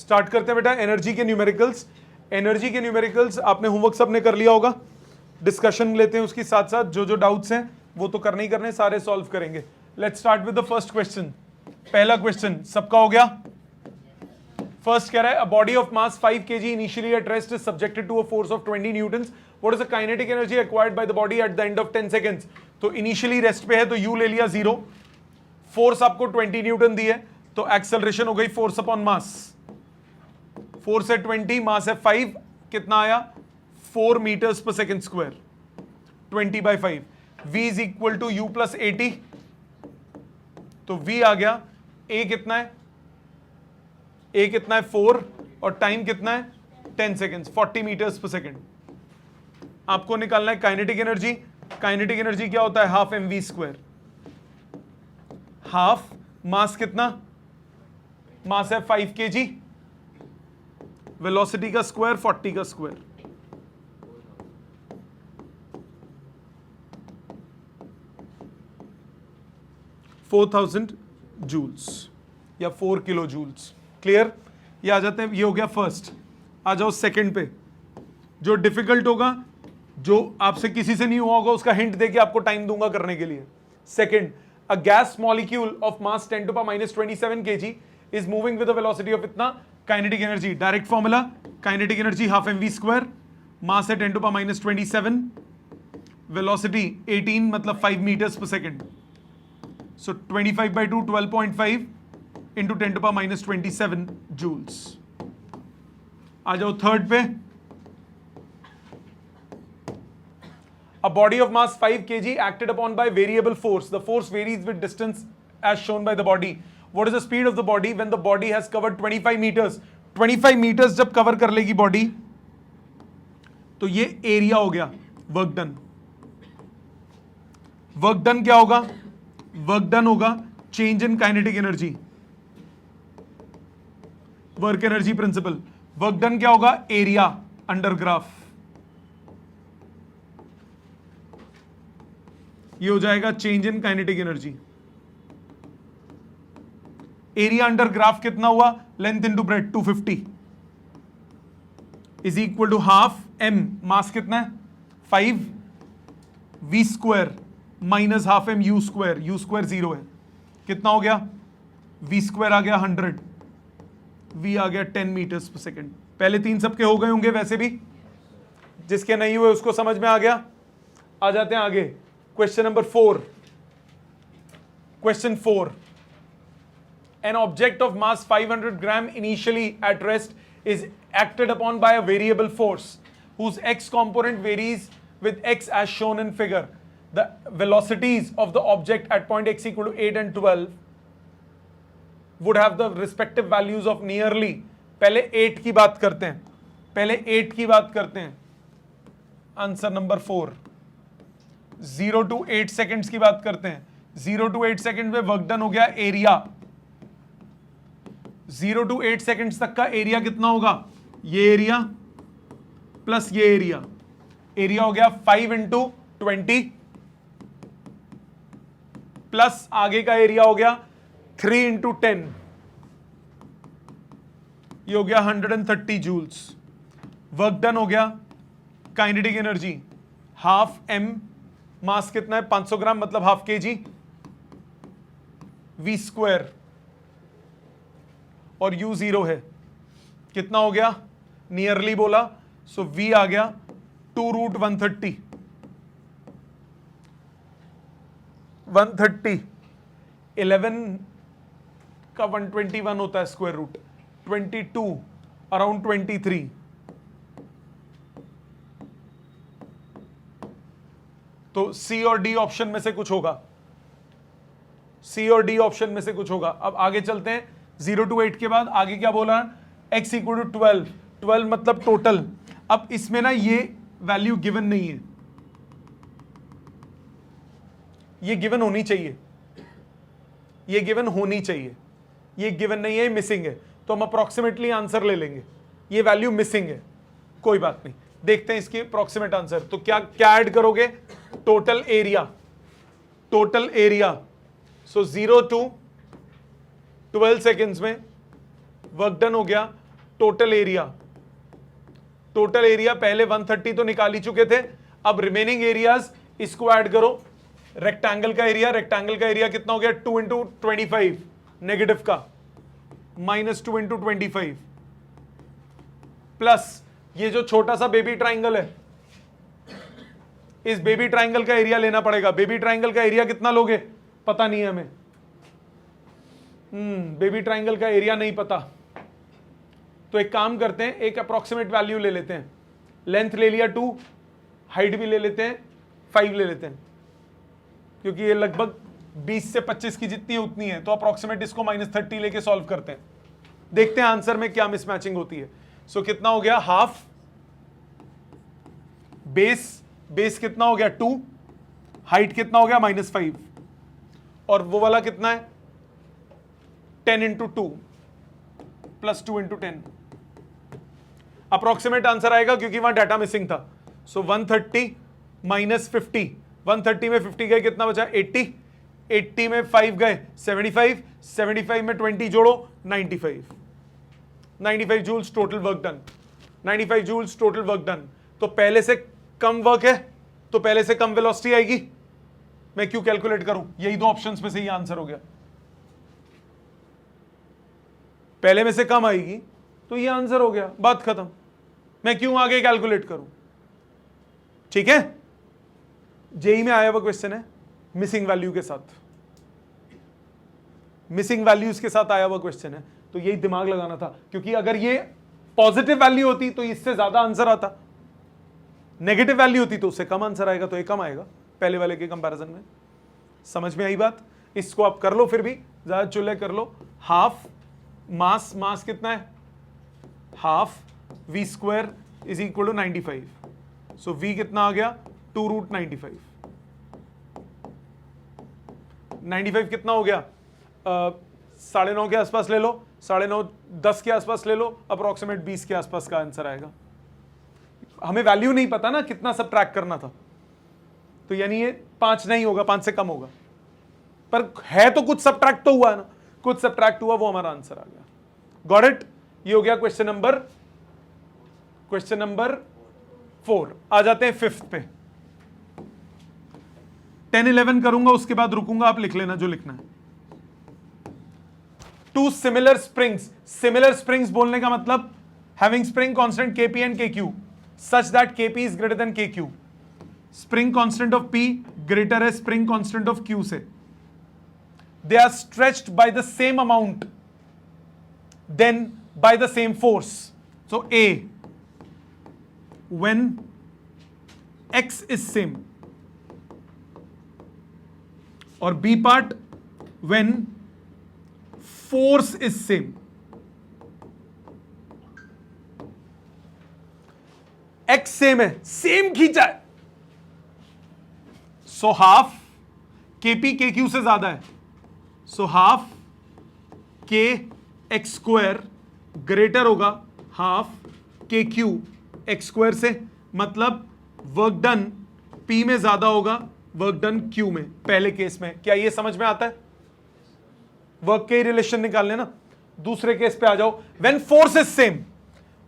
Start करते हैं बेटा एनर्जी के न्यूमेरिकल्स। एनर्जी के न्यूमेरिकल्स आपने होमवर्क सबने कर लिया होगा, डिस्कशन लेते हैं उसके साथ साथ, जो जो डाउट्स हैं वो तो करने ही करने, सारे सॉल्व करेंगे। Let's start with the first question. पहला क्वेश्चन सबका हो गया। फर्स्ट कह रहा है, a body of mass 5 kg initially at rest is subjected to a force of 20 newtons, what is the kinetic energy acquired by the body at the end of 10 seconds. तो initially rest पे है तो you ले लिया 0, force आपको 20 Newton दी है तो acceleration हो गई फोर्स अपॉन मास। फोर्स है 20, मास है 5, कितना आया 4 मीटर्स पर second square, 20/5। v is equal to U plus 80, तो v आ गया, a कितना है, a कितना है 4 और टाइम कितना है 10 सेकेंड्स, 40 मीटर्स पर सेकेंड। आपको निकालना है काइनेटिक एनर्जी। काइनेटिक एनर्जी क्या होता है, half mv square. Half mass कितना, मास है 5 kg, वेलोसिटी का स्क्वायर 40 का स्क्वायर, $4000 जूल्स या 4 किलो जूल्स। क्लियर, ये आ जाते हैं, ये हो गया फर्स्ट। आ जाओ सेकंड पे, जो डिफिकल्ट होगा, जो आपसे किसी से नहीं हुआ होगा, उसका हिंट देके आपको टाइम दूंगा करने के लिए। Second, a gas molecule of mass 10 to the minus 27 kg is moving with a velocity of इतना, kinetic energy direct formula, kinetic energy half mv square, mass है 10 to the minus 27, वेलोसिटी 18 मतलब 5 metres पर second, so 25/2 12.5 into 10 to the minus 27 joules. आ जाओ third पे, a body of mass 5 kg acted upon by variable force, the force varies with distance as shown by the body, what is the speed of the body when the body has covered 25 meters। 25 meters जब cover कर लेगी body तो ये area हो गया, work done. Work done क्या होगा, work done होगा change in kinetic energy, work energy principle. Work done क्या होगा, एरिया अंडर ग्राफ, ये हो जाएगा change in kinetic energy. Area under graph कितना हुआ, length into breadth 250 is equal to half m, mass कितना है 5 v square minus half m u square, u square 0 है, कितना हो गया v स्क्वायर आ गया 100, v आ गया 10 मीटर्स पर सेकेंड। पहले तीन सबके हो गए होंगे वैसे भी, जिसके नहीं हुए उसको समझ में आ गया। आ जाते हैं आगे, question number 4। Question 4, an object of mass 500 gram initially at rest is acted upon by a variable force whose x component varies with x as shown in figure. The velocities of the object at point x equal to 8 and 12 would have the respective values of nearly, पहले 8 की बात करते हैं, पहले 8 की बात करते हैं। आंसर नंबर 4, 0 to 8 सेकेंड्स की बात करते हैं। 0 to 8 सेकेंड में वर्क डन हो गया एरिया, 0 to 8 सेकेंड्स तक का एरिया कितना होगा, ये एरिया प्लस ये एरिया, एरिया हो गया 5 इंटू 20 प्लस आगे का एरिया हो गया 3 इंटू 10, ये हो गया 130 जूल्स। वर्क डन हो गया, kinetic energy half m, mass कितना है 500 ग्राम मतलब हाफ kg, v स्क्वायर और u 0 है, कितना हो गया, नियरली बोला, सो v आ गया 2√130, 130 11 का 121 होता है स्क्वायर रूट, 22 अराउंड 23, तो सी और डी ऑप्शन में से कुछ होगा, सी और डी ऑप्शन में से कुछ होगा। अब आगे चलते हैं, 0 to 8 के बाद आगे क्या बोला, x इक्वल टू 12, 12 मतलब टोटल। अब इसमें ना ये वैल्यू गिवन नहीं है, ये गिवन होनी चाहिए, ये गिवन होनी चाहिए, ये गिवन नहीं है, मिसिंग है, तो हम अप्रोक्सीमेटली आंसर ले लेंगे, ये वैल्यू मिसिंग है, कोई बात नहीं, देखते हैं इसके अप्रोक्सीमेट आंसर। तो क्या क्या ऐड करोगे, total area, total area, so 0 to 12 seconds में वर्क डन हो गया टोटल एरिया, टोटल एरिया पहले 130 तो निकाल ही चुके थे, अब रिमेनिंग एरियाज इसको ऐड करो। रेक्टेंगल का एरिया, रेक्टेंगल का एरिया कितना हो गया 2 इंटू 25, नेगेटिव का -2 इंटू 25, प्लस ये जो छोटा सा बेबी ट्राइंगल है, इस बेबी ट्राइंगल का एरिया लेना पड़ेगा। बेबी ट्राइंगल का एरिया कितना लोगे पता नहीं है हमें, बेबी ट्राइंगल का एरिया नहीं पता, तो एक काम करते हैं, एक अप्रोक्सीमेट वैल्यू ले लेते हैं। लेंथ ले लिया 2, हाइट भी ले लेते हैं 5 ले लेते हैं, क्योंकि ये लगभग 20 से 25 की जितनी है उतनी है, तो अप्रोक्सीमेट इसको -30 लेके सॉल्व करते हैं, देखते हैं आंसर में क्या मिसमैचिंग होती है। सो कितना हो गया हाफ, बेस कितना हो गया 2, हाइट कितना हो गया -5, और वो वाला कितना है 10 into 2 plus 2 into 10, approximate answer आएगा क्योंकि वहां डाटा मिसिंग था। सो 130 माइनस 50, 130 में 50 गए कितना बचा 80, 80 में 5 गए 75, 75 में 20 जोड़ो 95, 95 joules total work done, 95 joules total work done. तो पहले से कम वर्क है तो पहले से कम वेलोसिटी आएगी, मैं क्यों कैलकुलेट करूं, यही दो ऑप्शंस में से ही आंसर हो गया। पहले में से कम आएगी तो ये आंसर हो गया, बात खत्म, मैं क्यों आगे कैलकुलेट करूं। ठीक है, जेई में आया हुआ क्वेश्चन है मिसिंग वैल्यू के साथ, मिसिंग वैल्यूज के साथ आया हुआ क्वेश्चन है, तो यही दिमाग लगाना था, क्योंकि अगर ये पॉजिटिव वैल्यू होती तो इससे ज्यादा आंसर आता, नेगेटिव वैल्यू होती तो उससे कम आंसर आएगा, तो ये कम आएगा पहले वाले के कंपैरिजन में। समझ में आई बात, इसको आप कर लो, फिर भी ज्यादा चुले कर लो। हाफ मास कितना है half v square is equal to 95, so v कितना आ गया 2√95, 95 कितना हो गया 9.5 के आसपास ले लो, 9.5 10 के आसपास ले लो, अप्रोक्सीमेट 20 के आसपास का आंसर आएगा। हमें वैल्यू नहीं पता ना कितना सबट्रैक्ट करना था, तो यानी ये 5 नहीं होगा, 5 से कम होगा, पर है तो कुछ सबट्रैक्ट तो हुआ ना, कुछ सबट्रैक्ट हुआ, वो हमारा आंसर आ गया। गॉट इट, ये हो गया क्वेश्चन नंबर 4। आ जाते हैं 5th पे, 10 11 करूंगा, उसके बाद रुकूंगा, आप लिख लेना जो लिखना है। Two similar springs, similar springs बोलने का मतलब having spring constant Kp and Kq such that Kp is greater than Kq, spring constant of P ग्रेटर है स्प्रिंग कांस्टेंट ऑफ Q से, they are stretched by the same amount then by the same force. So A, when x is same, or B part when force is same. x same है, same खींचा है, so half Kp Kq से ज्यादा है, so half के x square greater होगा half के Q x square से, मतलब वर्क डन P में ज्यादा होगा वर्क डन Q में, पहले केस में। क्या ये समझ में आता है, वर्क के रिलेशन निकालने ना। दूसरे केस पे आ जाओ, व्हेन फोर्स इज सेम,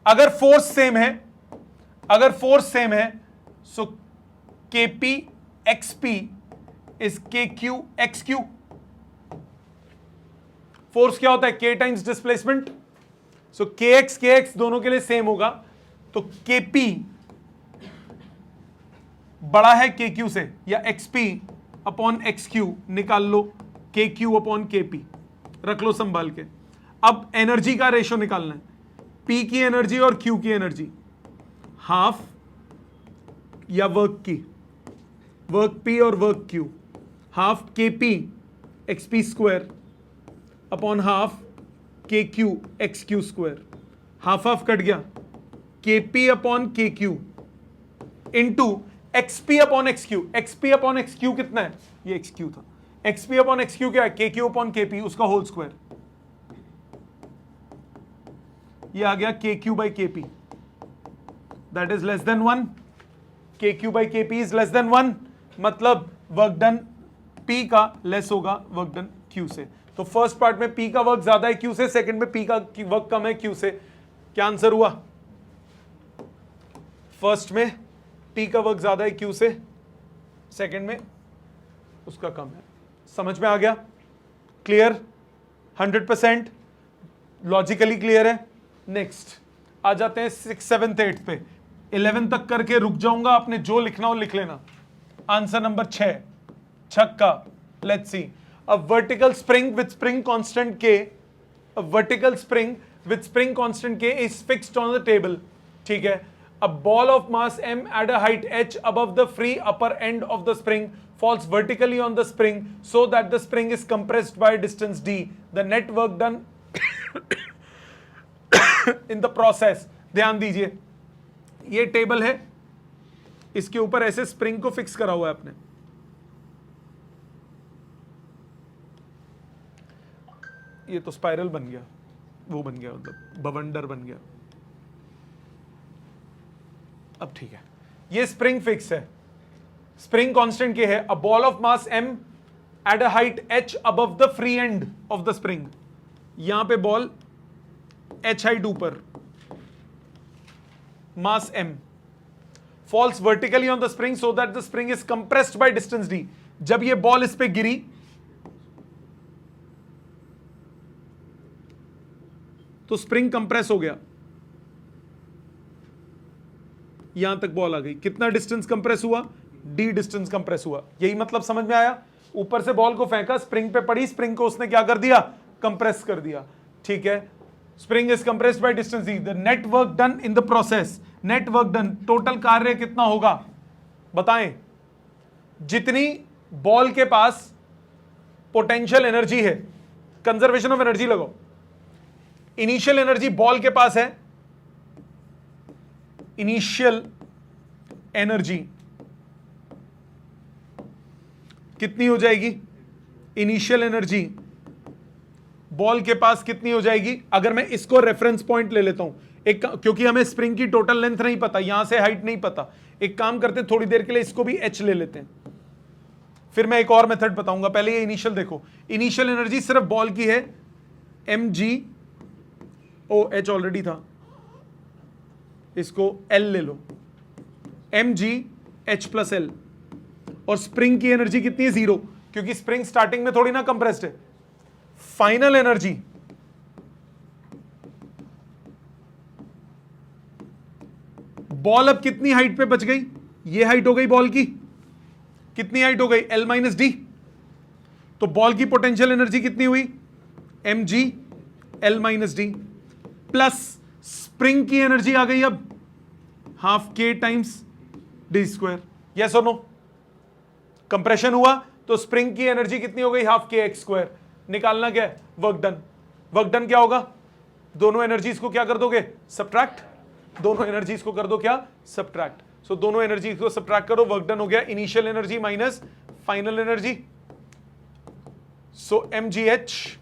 अगर फोर्स सेम है, अगर फोर्स सेम है, सो Kp XP is KQ XQ। Force क्या होता है K टाइम्स डिस्प्लेसमेंट, सो KX दोनों के लिए सेम होगा, तो Kp बड़ा है KQ से, या XP अपॉन XQ निकाल लो, KQ अपॉन KP रख लो संभाल के। अब एनर्जी का रेशो निकालना है, P की एनर्जी और Q की एनर्जी, हाफ या वर्क की, वर्क P और work Q, half KP XP square upon half KQ XQ square, half half cut गया, KP upon KQ into XP upon XQ, XP upon XQ कितना है, ये XQ था, XP upon XQ क्या है, KQ upon KP उसका whole square, ये आ गया KQ by KP that is less than 1, KQ by KP is less than 1, मतलब वर्क डन P का लेस होगा वर्क डन Q से। तो फर्स्ट पार्ट में P का वर्क ज्यादा है Q से, सेकंड में P का वर्क कम है Q से, क्या आंसर हुआ? फर्स्ट में टी का वर्क ज्यादा है क्यू से, सेकंड में उसका कम है। समझ में आ गया? क्लियर? 100% लॉजिकली क्लियर है। नेक्स्ट आ जाते हैं 6, 7, 8 पे। 11 तक करके रुक जाऊंगा, आपने जो लिखना हो लिख लेना। आंसर नंबर 6 छक्का। Let's see, a vertical spring with spring constant k, a vertical spring with spring constant k is fixed on the table. ठीक है, a ball of mass m at a height h above the free upper end of the spring falls vertically on the spring so that the spring is compressed by distance d. The net work done in the process. ध्यान दीजिए, ये table है, इसके ऊपर ऐसे spring को fix करा हुआ है आपने। ये तो स्पाइरल बन गया, वो बन गया, मतलब बवंडर बन गया। अब ठीक है, ये स्प्रिंग फिक्स है, स्प्रिंग कांस्टेंट के है। A ball of mass m at a height h above the free end of the spring. यहां पे बॉल h हाइट ऊपर, mass m falls vertically on the spring so that the spring is compressed by distance d। जब ये ball इस पे गिरी तो spring compress हो गया, यहां तक बॉल आ गई। कितना डिस्टेंस कंप्रेस हुआ? d डिस्टेंस कंप्रेस हुआ। यही मतलब समझ में आया? ऊपर से बॉल को फेंका, स्प्रिंग पे पड़ी, स्प्रिंग को उसने क्या कर दिया? कंप्रेस कर दिया। ठीक है, spring is compressed by distance d। The net work done in the process, net work done, total कार्य कितना होगा बताएं? जितनी बॉल के पास पोटेंशियल एनर्जी है, कंजर्वेशन ऑफ एनर्जी लगाओ। इनिशियल एनर्जी बॉल के पास है, इनिशियल एनर्जी कितनी हो जाएगी? इनिशियल एनर्जी बॉल के पास कितनी हो जाएगी? अगर मैं इसको रेफरेंस पॉइंट ले लेता हूं, एक, क्योंकि हमें स्प्रिंग की टोटल लेंथ नहीं पता, यहां से हाइट नहीं पता, एक काम करते हैं थोड़ी देर के लिए इसको भी h ले लेते हैं, फिर मैं एक और मेथड बताऊंगा। पहले ये इनिशियल देखो, इनिशियल एनर्जी सिर्फ बॉल की है mg, ओ h ऑलरेडी था, इसको L ले लो, mg h प्लस L। और स्प्रिंग की एनर्जी कितनी है? 0, क्योंकि स्प्रिंग स्टार्टिंग में थोड़ी ना कंप्रेस्ड है। फाइनल एनर्जी बॉल अब कितनी हाइट पे बच गई? ये हाइट हो गई बॉल की, कितनी हाइट हो गई? L minus D. तो बॉल की पोटेंशियल एनर्जी कितनी हुई? mg L minus D, plus spring की एनर्जी आ गई अब half k times D square. Yes और नो? कंप्रेशन हुआ तो स्प्रिंग की एनर्जी कितनी हो गई? Half k x square. निकालना क्या है? Work done. वर्क डन क्या होगा? दोनों एनर्जीज को क्या कर दोगे? सब्ट्रैक्ट। दोनों एनर्जीज को कर दो क्या? सब्ट्रैक्ट। सो दोनों एनर्जीज को सब्ट्रैक्ट करो, वर्क डन हो गया। Initial energy minus final energy, so mgh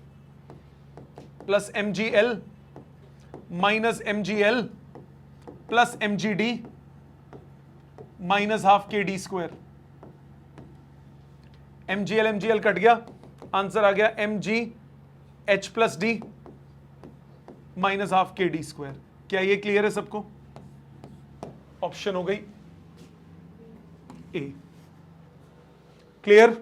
plus mgl minus mgl plus mgd minus half k d square. mgl cut गया, आंसर आ गया mg h plus d minus half k d square. क्या ये clear है सबको? Option हो गई ए। Clear?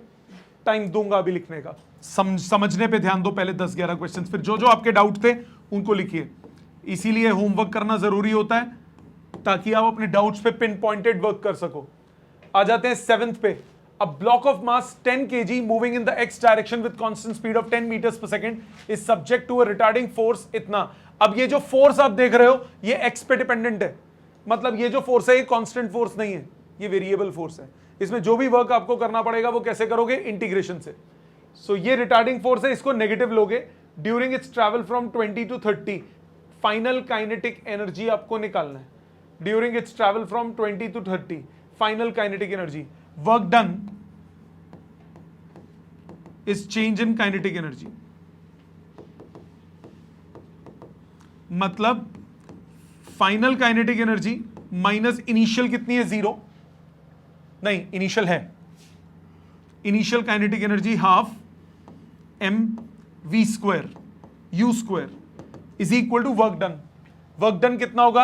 Time दूंगा अभी लिखने का, समझने पे ध्यान दो पहले 10-11 क्वेश्चंस, फिर जो जो आपके डाउट थे उनको लिखिए। इसीलिए होमवर्क करना जरूरी होता है ताकि आप अपने डाउट्स पे पिन पॉइंटेड वर्क कर सको। आ जाते हैं 7th पे। A block of mass 10 kg moving in the x direction with constant speed of 10 meters per second is subject to a retarding force इतना। अब ये जो फोर्स आप देख रहे हो ये x पे डिपेंडेंट है, मतलब ये जो फोर्स है ये कांस्टेंट फोर्स नहीं है, ये वेरिएबल फोर्स है। इसमें जो भी वर्क आपको करना पड़ेगा वो कैसे करोगे? इंटीग्रेशन से। सो ये रिटार्डिंग फोर्स है, इसको नेगेटिव लोगे। During its travel from 20 to 30 final kinetic energy आपको निकालना है। During its travel from 20 to 30 final kinetic energy. Work done is change in kinetic energy, मतलब final kinetic energy minus initial कितनी है? 0 नहीं, इनिशियल है, initial kinetic energy half m v square u square is equal to work done. Work done कितना होगा?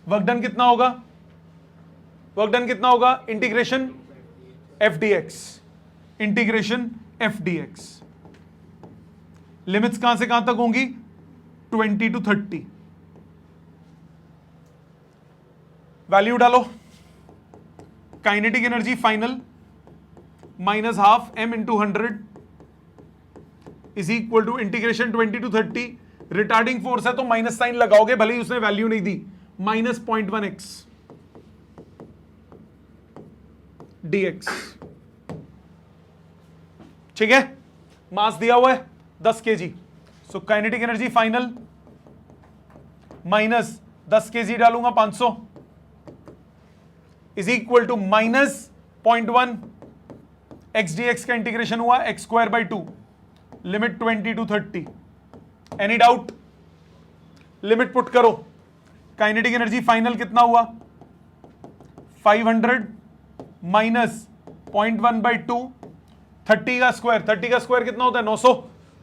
Work done कितना होगा? Work done कितना होगा? Integration F D X, integration F D X. Limits कहां से कहां तक होंगी? 20 to 30। वैल्यू डालो। Kinetic energy final minus half m into 100 is equal to integration 20 to 30। Retarding force है तो माइनस साइन लगाओगे, भले ही उसने वैल्यू नहीं दी, माइनस 0.1x dx। ठीक है, मास दिया हुआ है 10 kg। So kinetic energy final minus 10 kg डालूंगा 500 is equal to minus 0.1 x dx का इंटीग्रेशन हुआ x square by 2, limit 20 to 30। Any doubt? Limit put करो। काइनेटिक एनर्जी फाइनल कितना हुआ? 500 माइनस 0.1 बाई 2, 30 का स्क्वायर, 30 का स्क्वायर कितना होता है? 900,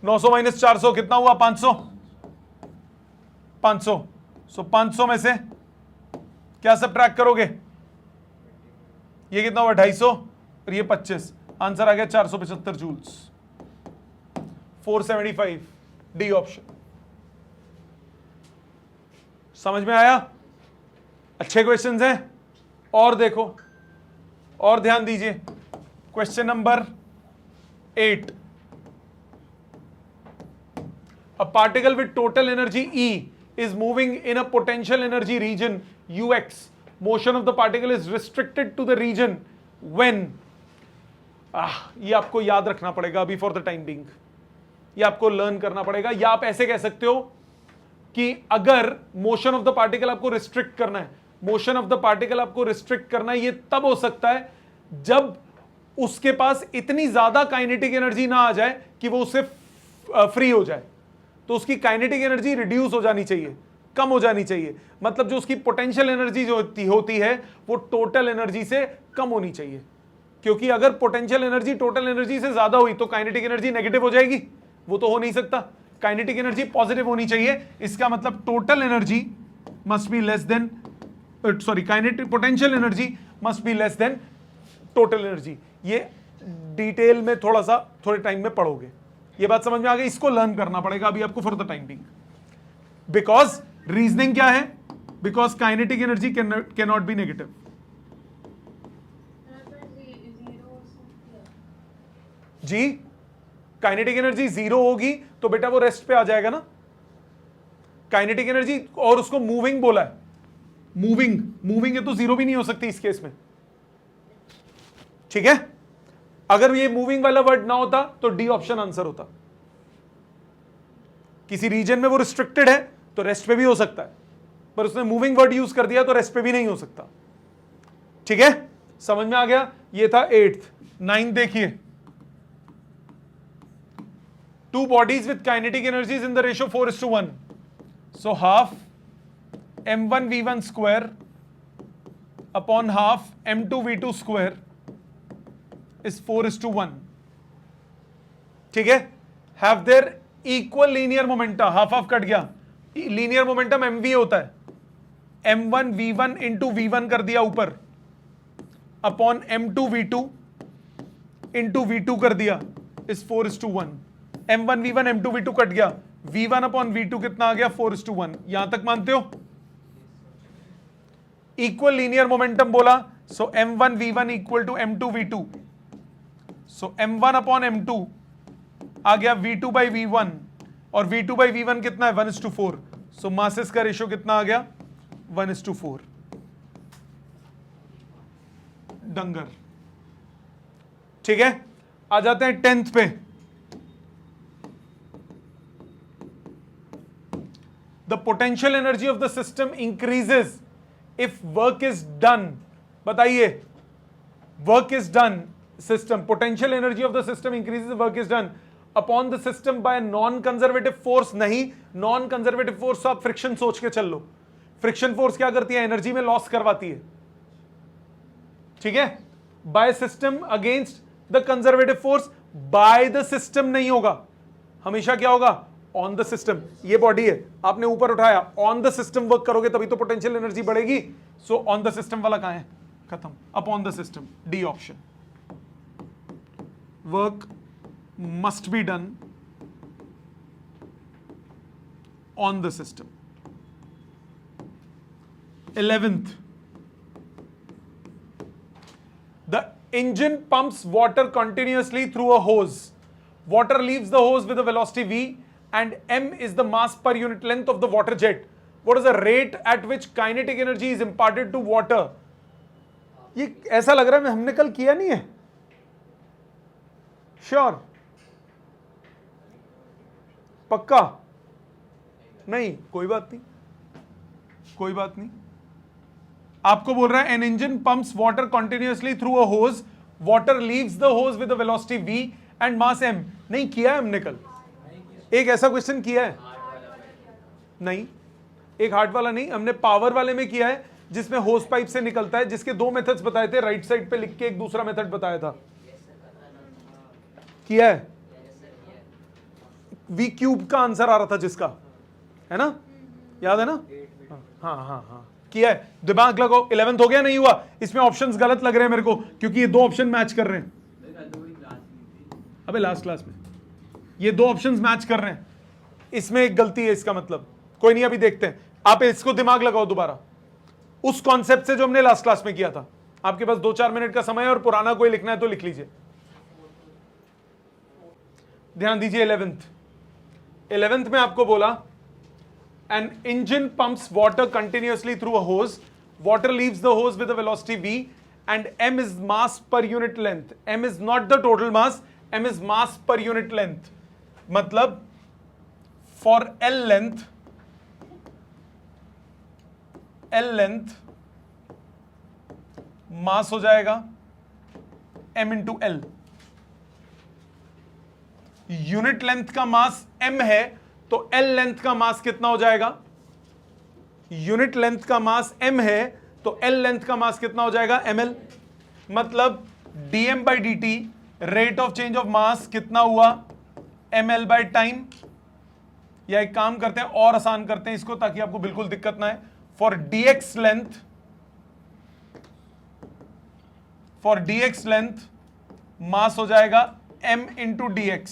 900 माइनस 400 कितना हुआ? 500, 500। सो 500 में से क्या सब्ट्रैक्ट करोगे? ये कितना हुआ? 250 और ये 25। आंसर आ गया 475 जूल्स, 475 डी ऑप्शन। समझ में आया? अच्छे क्वेश्चंस हैं। और देखो, और ध्यान दीजिए, question number 8। A particle with total energy E is moving in a potential energy region Ux. Motion of the particle is restricted to the region when ये आपको याद रखना पड़ेगा अभी फॉर द टाइम बीइंग, ये आपको लर्न करना पड़ेगा। या आप ऐसे कह सकते हो कि अगर मोशन ऑफ द पार्टिकल आपको रिस्ट्रिक्ट करना है, मोशन ऑफ द पार्टिकल आपको रिस्ट्रिक्ट करना है, ये तब हो सकता है जब उसके पास इतनी ज्यादा काइनेटिक एनर्जी ना आ जाए कि वो उससे फ्री हो जाए। तो उसकी काइनेटिक एनर्जी रिड्यूस हो जानी चाहिए, कम हो जानी चाहिए। मतलब जो उसकी पोटेंशियल एनर्जी जो होती है वो टोटल एनर्जी से कम होनी चाहिए, क्योंकि अगर पोटेंशियल एनर्जी टोटल एनर्जी से ज्यादा हुई तो काइनेटिक एनर्जी नेगेटिव हो जाएगी, वो तो हो नहीं सकता। काइनेटिक एनर्जी पॉजिटिव होनी चाहिए। इसका मतलब total energy must be less than, sorry, kinetic potential energy must be less than total energy. ये डिटेल में थोड़े टाइम में पढ़ोगे, ये बात समझ में आ गई। इसको लर्न करना पड़ेगा अभी आपको for the time being. Because reasoning क्या है? Because kinetic energy can not be negative. जी, काइनेटिक एनर्जी 0 होगी तो बेटा वो रेस्ट पे आ जाएगा ना। काइनेटिक एनर्जी, और उसको मूविंग बोला है, मूविंग है तो 0 भी नहीं हो सकती इस केस में। ठीक है, अगर ये मूविंग वाला वर्ड ना होता तो डी ऑप्शन आंसर होता। किसी रीजन में वो रिस्ट्रिक्टेड है तो रेस्ट पे भी हो सकता है, पर उसने मूविंग वर्ड यूज कर दिया तो रेस्ट पे भी नहीं हो सकता। ठीक है, समझ में आ गया? ये था 8th। 9th देखिए, two bodies with kinetic energies in the ratio 4:1. So half m1 v1 square upon half m2 v2 square is 4:1. ठीक है, have their equal linear momenta, half half cut गया, linear momentum mv होता है, m1 v1 into v1 कर दिया ऊपर, upon m2 v2 into v2 कर दिया, is 4:1। m1 v1 m2 v2 cut गया, v1 अपॉन v2 कितना आ गया? 4:1। यहां तक मानते हो? इक्वल लीनियर मोमेंटम बोला, so m1 v1 equal to m2 v2, so m1 upon m2 आ गया v2 बाई v1, और v2 बाई v1 कितना है? 1:4। सो मासेस का रेशियो कितना आ गया? 1:4। डंगर। ठीक है, आ जाते हैं 10th पे। The potential energy of the system increases if work is done. बताइए, work is done, system, potential energy of the system increases if work is done upon the system by a non-conservative force। नहीं, non-conservative force तो आप friction सोच के चल लो। Friction force क्या करती है? एनर्जी में लॉस करवाती है। ठीक है, by system against the conservative force, by the system नहीं होगा, हमेशा क्या होगा? ऑन द सिस्टम, ये बॉडी है, आपने ऊपर उठाया, ऑन द सिस्टम वर्क करोगे तभी तो पोटेंशियल एनर्जी बढ़ेगी। सो ऑन द सिस्टम वाला कहां है, खत्म, upon the system, D option. Work must be done on the system. 11th, the engine pumps water continuously through a hose. Water leaves the hose with a velocity v and m is the mass per unit length of the water jet. What is the rate at which kinetic energy is imparted to water? ये ऐसा लग रहा है हमने कल किया नहीं है, श्योर, पक्का नहीं, कोई बात नहीं, कोई बात नहीं। आपको बोल रहा है an engine pumps water continuously through a hose, water leaves the hose with a velocity v and mass m। नहीं किया है हमने कल, एक ऐसा क्वेश्चन किया है नहीं, एक हार्ट वाला नहीं, हमने पावर वाले में किया है जिसमें होस पाइप से निकलता है, जिसके दो मेथड्स बताए थे, राइट साइड पे लिख के एक दूसरा मेथड बताया था, किया है। v क्यूब का आंसर आ रहा था जिसका, है ना, याद है ना, हाँ हाँ हाँ किया है, दिमाग लगाओ। 11th हो गया, नहीं हुआ, इसमें ऑप्शंस गलत लग रहे हैं मेरे को क्योंकि ये दो ऑप्शन मैच कर रहे हैं। अबे लास्ट क्लास में ये दो ऑप्शंस मैच कर रहे हैं, इसमें एक गलती है, इसका मतलब कोई नहीं, अभी देखते हैं। आप इसको दिमाग लगाओ दोबारा उस कॉन्सेप्ट से जो हमने लास्ट क्लास में किया था। आपके पास 2-4 मिनट का समय है और पुराना कोई लिखना है तो लिख लीजिए। ध्यान दीजिए 11th में आपको बोला an engine pumps water continuously through a hose, water leaves the hose with a velocity v and m is mass per unit length। m is not the total mass, m is mass per unit length। मतलब for l length मास हो जाएगा m into l। Unit length का मास m है तो L length का मास कितना हो जाएगा, यूनिट लेंथ का मास m है तो L लेंथ का मास कितना हो जाएगा, ml। मतलब dm by dt rate of change of mass कितना हुआ, ml by टाइम। या एक काम करते हैं और आसान करते हैं इसको ताकि आपको बिल्कुल दिक्कत ना है। फॉर dx लेंथ मास हो जाएगा m into dx।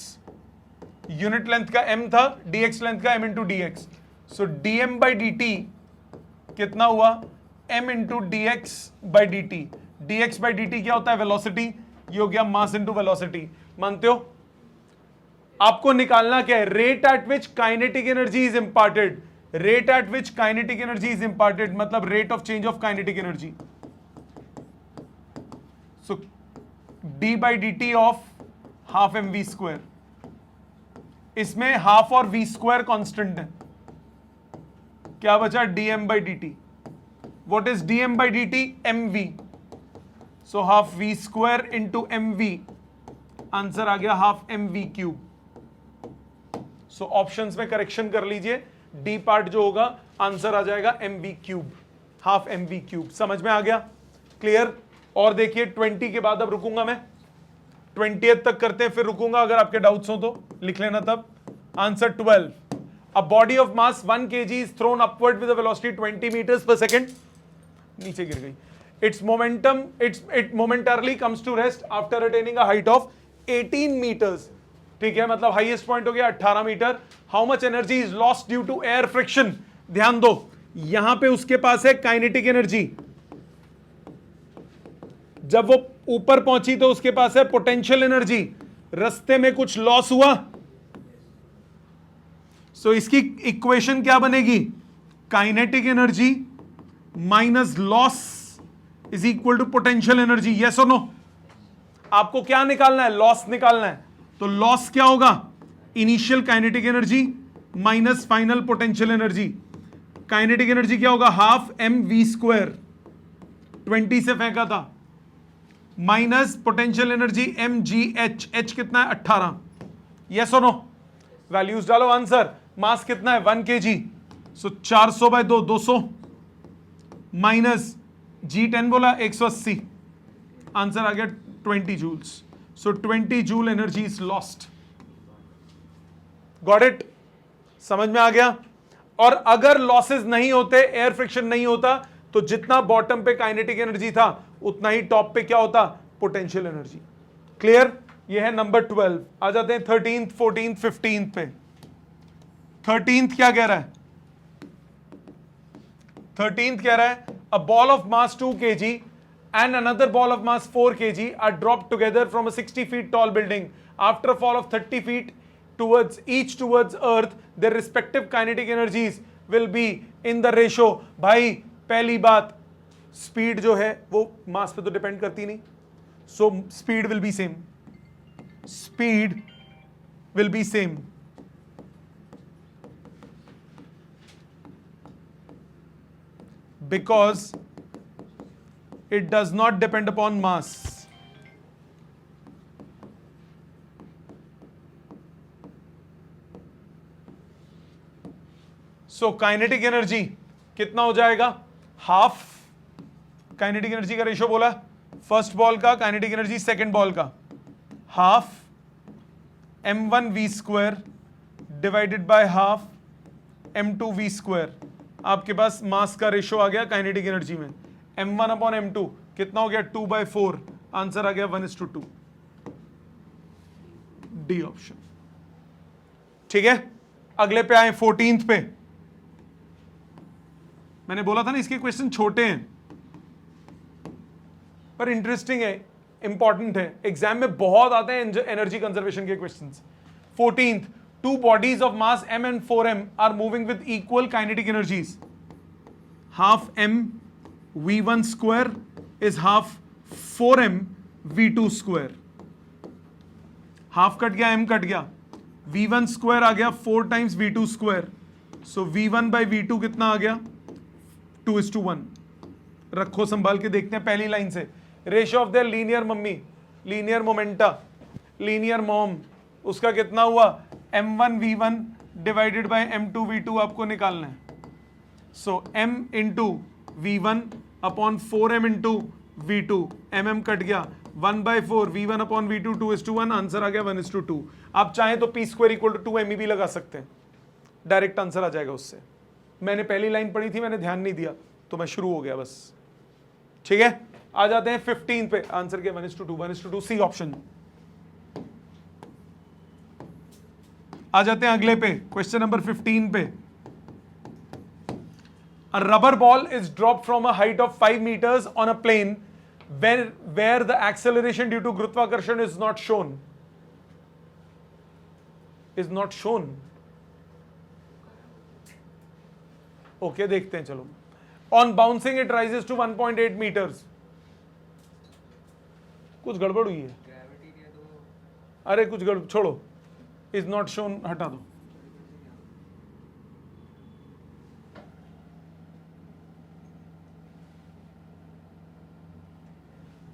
Unit length का m था, dx लेंथ का m into dx। So dm by dt कितना हुआ, m into dx by dt। dx by dt क्या होता है, वेलोसिटी, ये हो गया मास इंटू वेलोसिटी। मानते हो? आपको निकालना क्या है, rate at which kinetic energy is imparted. Rate at which kinetic energy is imparted मतलब rate of change of kinetic energy. So d by dt of half mv square, इसमें half और v square constant है, क्या बचा, dm by dt। What is dm by dt, mv। So half v square into mv, answer आ गया half mv cube. So options में correction कर लीजिए, डी पार्ट जो होगा आंसर आ जाएगा mv cube, half mv cube. समझ में आ गया, क्लियर। और देखिए 20 के बाद अब रुकूंगा मैं, 20th तक करते हैं फिर रुकूंगा, अगर आपके डाउट्स हो तो लिख लेना तब। Answer 12, a body of mass 1 kg is thrown upward with a velocity 20 meters per second, नीचे गिर गई। It momentarily comes to rest after attaining a height of 18 meters। ठीक है, मतलब हाईएस्ट पॉइंट हो गया 18 metre. How much energy is lost due to air friction. ध्यान दो, यहां पे उसके पास है काइनेटिक एनर्जी, जब वो ऊपर पहुंची तो उसके पास है पोटेंशियल एनर्जी, रास्ते में कुछ लॉस हुआ। सो इसकी इक्वेशन क्या बनेगी, kinetic energy minus loss is equal to potential energy. Yes और नो? आपको क्या निकालना है, लॉस निकालना है। तो लॉस क्या होगा, initial kinetic energy minus final potential energy. Kinetic energy क्या होगा, हाफ एम वी स्क्वायर, 20 से फेंका था, माइनस पोटेंशियल एनर्जी एम जी एच, एच कितना है 18। यस और नो? वैल्यूज डालो, आंसर मास कितना है 1 kg, so 400 by 2 200 minus G 10 बोला 180, आंसर आ गया 20 joules. So 20 joule energy is lost. Got it? समझ में आ गया? और अगर लॉसेस नहीं होते, एयर फ्रिक्शन नहीं होता, तो जितना बॉटम पे काइनेटिक एनर्जी था उतना ही टॉप पे क्या होता? Potential energy. क्लियर? ये है नंबर 12। आ जाते हैं 13th, 14th, 15th पे। 13th क्या कह रहा है? 13th कह रहा है a ball of mass 2 kg and another ball of mass 4 kg are dropped together from a 60 feet tall building. After a fall of 30 feet towards earth, their respective kinetic energies will be in the ratio. भाई पहली बात, speed जो है वो मास पे तो depend करती नहीं, so speed will be same, speed will be same. Because it does not depend upon mass. So kinetic energy कितना हो जाएगा? हाफ काइनेटिक एनर्जी का रेशियो बोला फर्स्ट बॉल का, काइनेटिक एनर्जी सेकेंड बॉल का, half m1v² divided by half m2v²। आपके पास मास का ratio आ गया काइनेटिक एनर्जी में, m1 अपॉन m2 कितना हो गया? 2/4। आंसर आ गया 1:2। D option. ठीक है, अगले पे आए 14th पे। मैंने बोला था ना इसके क्वेश्चन छोटे हैं पर इंटरेस्टिंग है, इंपॉर्टेंट है, एग्जाम में बहुत आते हैं एनर्जी कंजर्वेशन के questions. 14th, two bodies of mass m and 4m are moving with equal kinetic energies. Half m v1 square is half 4m v2 square. Half cut गया, m cut गया, v1 square आ गया 4 times v2 square, so v1 by v2 कितना आ गया? 2:1। रखो संभाल के, देखते हैं पहली लाइन से। Ratio of the linear mummy, linear momenta, linear mom, उसका कितना हुआ? m1 v1 divided by m2 v2 आपको निकालना है। सो m into v1 upon 4m into v2, mm cut गया, 1/4 v1 अपॉन v2 2:1, आंसर आ गया 1:2। आप चाहें तो p स्क्वायर इक्वल टू 2 भी लगा सकते हैं, डायरेक्ट आंसर आ जाएगा उससे। मैंने पहली लाइन पढ़ी थी, मैंने ध्यान नहीं दिया तो मैं शुरू हो गया बस। ठीक है, आ जाते हैं 15 पे। आंसर क्या? 1:2 सी ऑप्शन। आ जाते हैं अगले पे, क्वेश्चन नंबर 15 पे। A rubber ball is dropped from a height of 5 meters on a plane where the acceleration due to Gurutvakarshan is not shown. Is not shown. Okay, देखते हैं चलो। On bouncing it rises to 1.8 meters. कुछ गड़बड़ हुई है? अरे कुछ गड़बड़, छोड़ो, इज नॉट शोन हटा दो।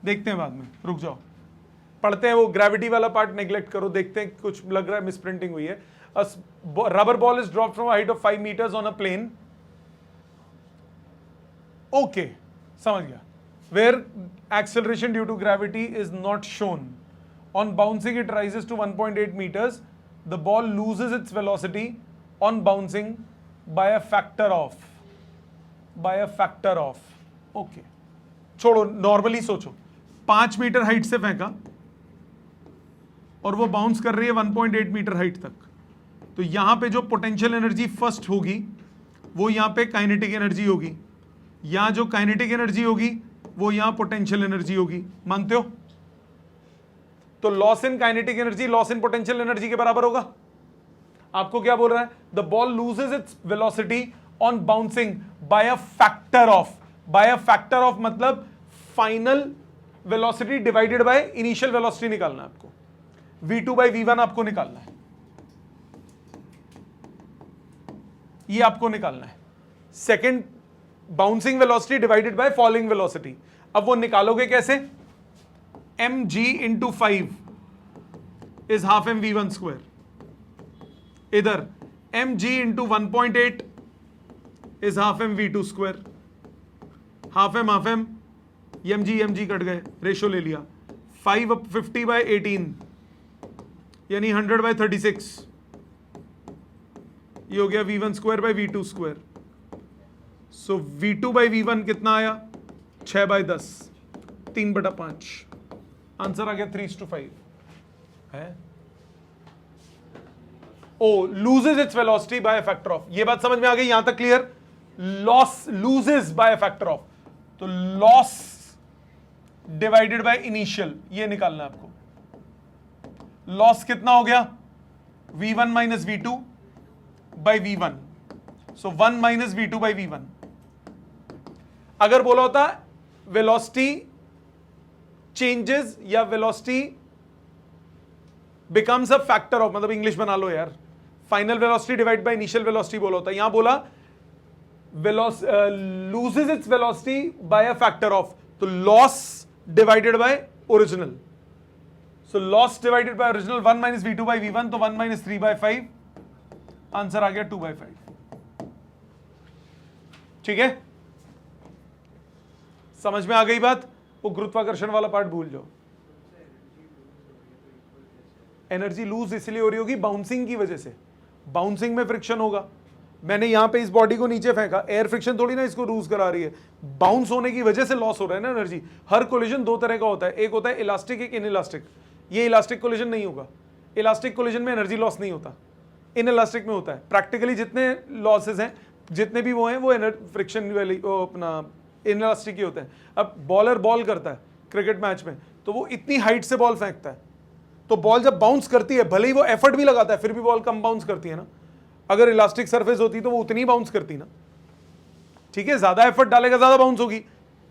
देखते हैं बाद में, रुक जाओ, पढ़ते हैं। वो ग्रेविटी वाला पार्ट नेग्लेक्ट करो, देखते हैं, कुछ लग रहा है मिसप्रिंटिंग हुई है। Rubber ball is dropped from height of 5 meters on a plane. Okay, समझ गया। Where acceleration due to gravity is not shown. On bouncing it rises to 1.8 meters. The ball loses its velocity on bouncing by a factor of. By a factor of. Okay. छोड़ो, normally सोचो, 5 metre height से फेंका और वो bounce कर रही है 1.8 metre height तक, तो यहां पे जो पोटेंशियल एनर्जी फर्स्ट होगी वो यहां पे काइनेटिक एनर्जी होगी, यहां जो काइनेटिक एनर्जी होगी वो यहां पोटेंशियल एनर्जी होगी। मानते हो? तो loss in kinetic energy loss in potential energy के बराबर होगा। आपको क्या बोल रहा है? The ball loses its velocity on bouncing by a factor of. By a factor of मतलब final velocity divided by initial velocity निकालना है आपको। v2 बाई v1 आपको निकालना है, ये आपको निकालना है। Second, bouncing velocity divided by fouling velocity. अब वो निकालोगे कैसे? mg into 5 is half m v1 square. इधर mg into 1.8 is half m v2 square. Half m mg cut गए, रेशो ले लिया। 50 बाय 18 यानी 100 बाय 36 ये हो गया v1 square by v2 square. So v2 by v1 कितना आया 6/10, 3/5। आंसर आ गया 3:5 है। Oh loses its velocity by factor of, ये बात समझ में आ गई यहां तक clear. Loss loses by factor of, तो लॉस डिवाइडेड बाय इनिशियल, ये निकालना है आपको। लॉस कितना हो गया v1 minus v2 by v1, so 1 minus v2 by v1। अगर बोला होता वेलोसिटी चेंजेस या velocity becomes a factor of, मतलब इंग्लिश बना लो यार, final velocity divide by initial velocity बोला होता, यहां बोला loses its velocity by a factor of, तो loss divided by original. So loss divided by original 1 minus v2 by v1, तो 1 माइनस 3/5, आंसर आ गया 2/5। ठीक है, समझ में आ गई बात। वो गुरुत्वाकर्षण वाला पार्ट भूल जाओ। एनर्जी लूज इसलिए हो रही होगी बाउंसिंग की वजह से, बाउंसिंग में फ्रिक्शन होगा। मैंने यहां पे इस बॉडी को नीचे फेंका, एयर फ्रिक्शन थोड़ी ना इसको लूज करा रही है, बाउंस होने की वजह से लॉस हो रहा है ना एनर्जी। हर कोलिजन दो तरह का होता है, एक होता है इलास्टिक, एक इनइलास्टिक। ये इलास्टिक कोलिजन नहीं होगा, इलास्टिक कोलिजन में एनर्जी लॉस नहीं होता, इनइलास्टिक में होता है। प्रैक्टिकली जितने लॉसेज हैं, जितने भी वो हैं, वो फ्रिक्शन वाली अपना इनइलास्टिक ही होते हैं। अब बॉलर बॉल करता है क्रिकेट मैच में, तो वो इतनी हाइट से बॉल फेंकता है, तो बॉल जब बाउंस करती है, भले ही वो एफर्ट भी लगाता है, फिर भी बॉल कम बाउंस करती है ना। अगर इलास्टिक सरफेस होती तो वो उतनी बाउंस करती ना। ठीक है, ज्यादा एफर्ट डालेगा ज्यादा बाउंस होगी,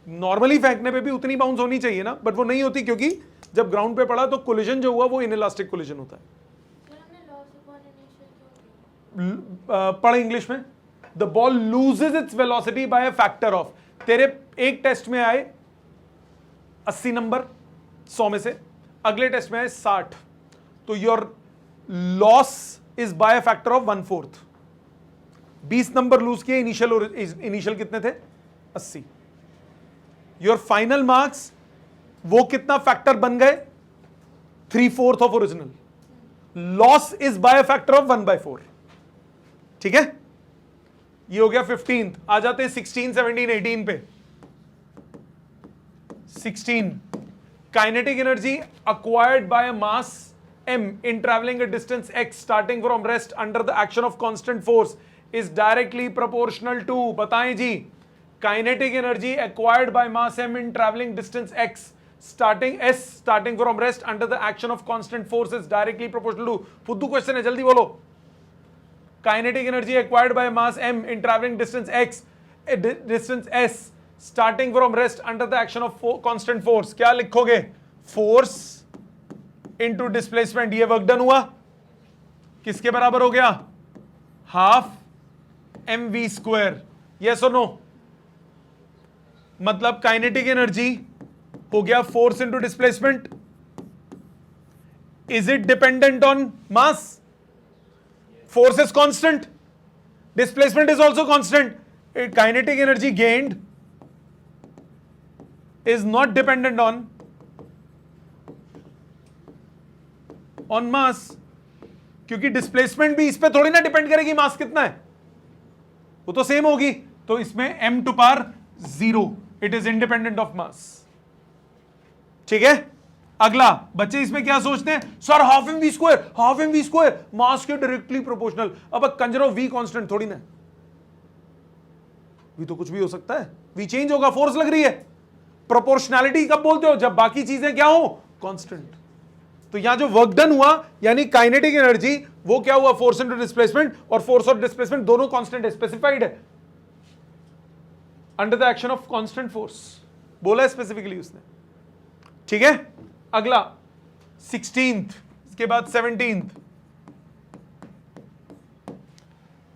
नॉर्मली फेंकने पे भी उतनी बाउंस होनी चाहिए ना, बट वो नहीं होती, क्योंकि जब ग्राउंड पे पड़ा तो कोलिजन जो हुआ वो इनइलास्टिक कोलिजन होता है। पढ़ इंग्लिश में, the ball loses its velocity by a factor of. तेरे एक टेस्ट में आए 80 नंबर 100 में से, अगले टेस्ट में आए 60, तो your loss is by factor of 1/4। 20 number lose किए, इनिशियल कितने थे 80। योर फाइनल मार्क्स वो कितना फैक्टर बन गए 3/4 of original. Loss is by factor of 1/4। ठीक है, ये हो गया 15th। आ जाते हैं 16, 17, 18 पे। 16, kinetic energy acquired by a mass m in traveling a distance x starting from rest under the action of constant force is directly proportional to, बताएं जी, kinetic energy acquired by mass m in traveling distance x starting from rest under the action of constant force is directly proportional to, फुद्दू question है, जल्दी बोलो। Kinetic energy acquired by mass m in traveling distance x distance s starting from rest under the action of constant force, क्या लिखोगे? Force into displacement. ये work done हुआ किसके बराबर हो गया? Half mv square. यस और नो? मतलब काइनेटिक एनर्जी हो गया force into displacement. Is it dependent on mass? Force is constant, displacement is also constant. Kinetic energy gained is not dependent on mass, क्योंकि डिस्प्लेसमेंट भी इस पे थोड़ी ना डिपेंड करेगी मास कितना है, वो तो सेम होगी। तो इसमें m to power 0, it is independent of mass. ठीक है, अगला बच्चे इसमें क्या सोचते हैं? Sir half M we square mass के डायरेक्टली प्रोपोर्शनल। अब कंजरो वी कांस्टेंट थोड़ी ना, वी तो कुछ भी हो सकता है, वी चेंज होगा, फोर्स लग रही है। प्रोपोर्शनैलिटी कब बोलते हो? जब बाकी चीजें क्या हो? कांस्टेंट। तो यहां जो वर्क डन हुआ, यानी काइनेटिक एनर्जी, वो क्या हुआ? फोर्स इनटू डिस्प्लेसमेंट, और फोर्स और डिस्प्लेसमेंट दोनों कांस्टेंट है, स्पेसिफाइड है under the action of constant force, बोला है स्पेसिफिकली उसने। ठीक है, अगला 16th, इसके बाद 17th।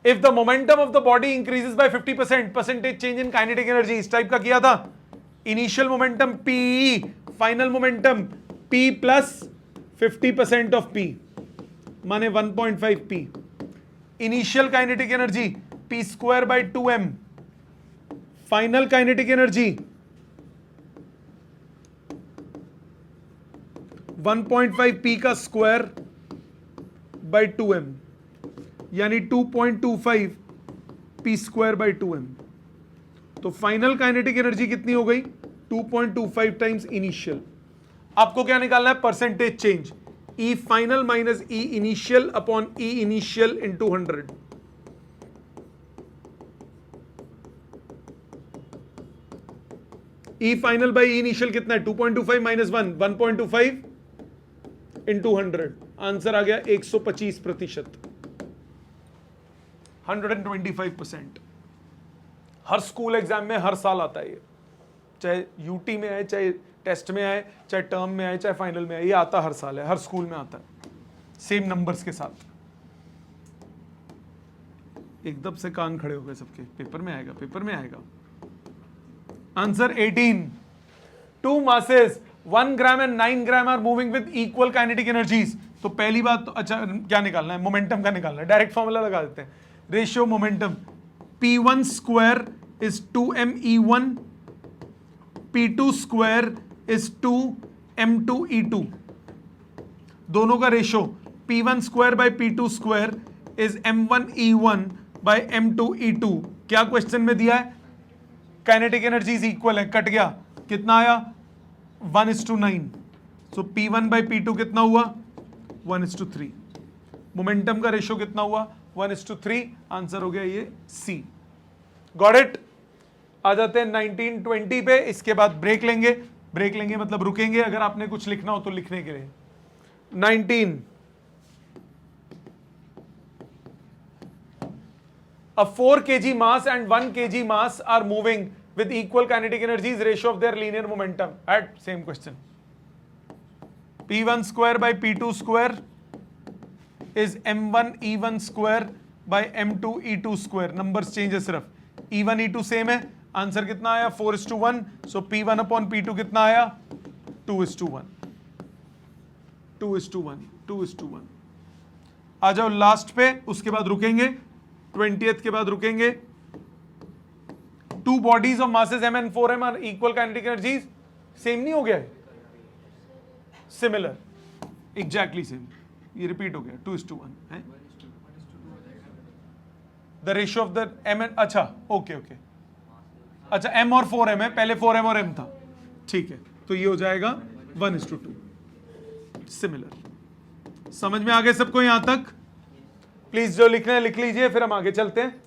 If the momentum of the body increases by 50%, percentage change in kinetic energy, इस टाइप का किया था। Initial momentum P, final momentum P plus 50% of P, माने 1.5 P। Initial kinetic energy P square by 2m, final kinetic energy 1.5 P का square by 2m। यानी 2.25 P square by 2m। तो final kinetic energy कितनी हो गई? 2.25 times initial. आपको क्या निकालना है? Percentage change, E final minus E initial upon E initial into 100। E final by E initial कितना है? 2.25 माइनस 1, 1.25 इंटू 100। आंसर आ गया 125%, 125%। हर स्कूल एग्जाम में हर साल आता है ये, चाहे यूटी में आए, चाहे टेस्ट में आए, चाहे टर्म में आए, चाहे फाइनल में आए, ये आता हर साल है, हर स्कूल में आता है सेम नंबर्स के साथ। एकदम से कान खड़े हो गए सबके, पेपर में आएगा, पेपर में आएगा। Answer 18। 2 masses 1 gram and 9 gram are moving with equal kinetic energies। तो पहली बात तो अच्छा क्या निकालना है? मोमेंटम का निकालना है। डायरेक्ट फॉर्मूला लगा देते हैं, ratio momentum P1 square is 2me1, P2 square is 2m2e2। दोनों का ratio P1 square by P2 square is m1e1 by m2e2। क्या क्वेश्चन में दिया है? काइनेटिक एनर्जीज इक्वल है, कट गया, कितना आया? 1:9। सो P1 बाई P2 कितना हुआ? 1:3। मोमेंटम का रेशियो कितना हुआ? 1:3। आंसर हो गया ये सी। Got it? आ जाते हैं 1920 पे। इसके बाद ब्रेक लेंगे। ब्रेक लेंगे मतलब रुकेंगे, अगर आपने कुछ लिखना हो तो लिखने के लिए। 19 A 4 kg mass and 1 kg mass are moving with equal kinetic energies, ratio of their linear momentum at same question. P1 square by P2 square is m1 e1 square by m2 e2 square. Numbers change है सिर्फ, e1 e2 same है। Answer कितना आया? 4:1। सो P1 upon P2 कितना आया? 2:1, 2:1, 2:1। आ जाओ last पे, उसके बाद रुकेंगे, 20th के बाद रुकेंगे। 2 bodies of masses m and 4m are equal kinetic energies। Same नहीं हो गया है? Similar, exactly same. ये रिपीट हो गया, 2:1 है the ratio of the m and, अच्छा ओके ओके, अच्छा m और 4m है, पहले 4m और m था, ठीक है। तो ये हो जाएगा 1:2, सिमिलर। समझ में आ गए सबको यहां तक? प्लीज जो लिखना है लिख लीजिए, फिर हम आगे चलते हैं।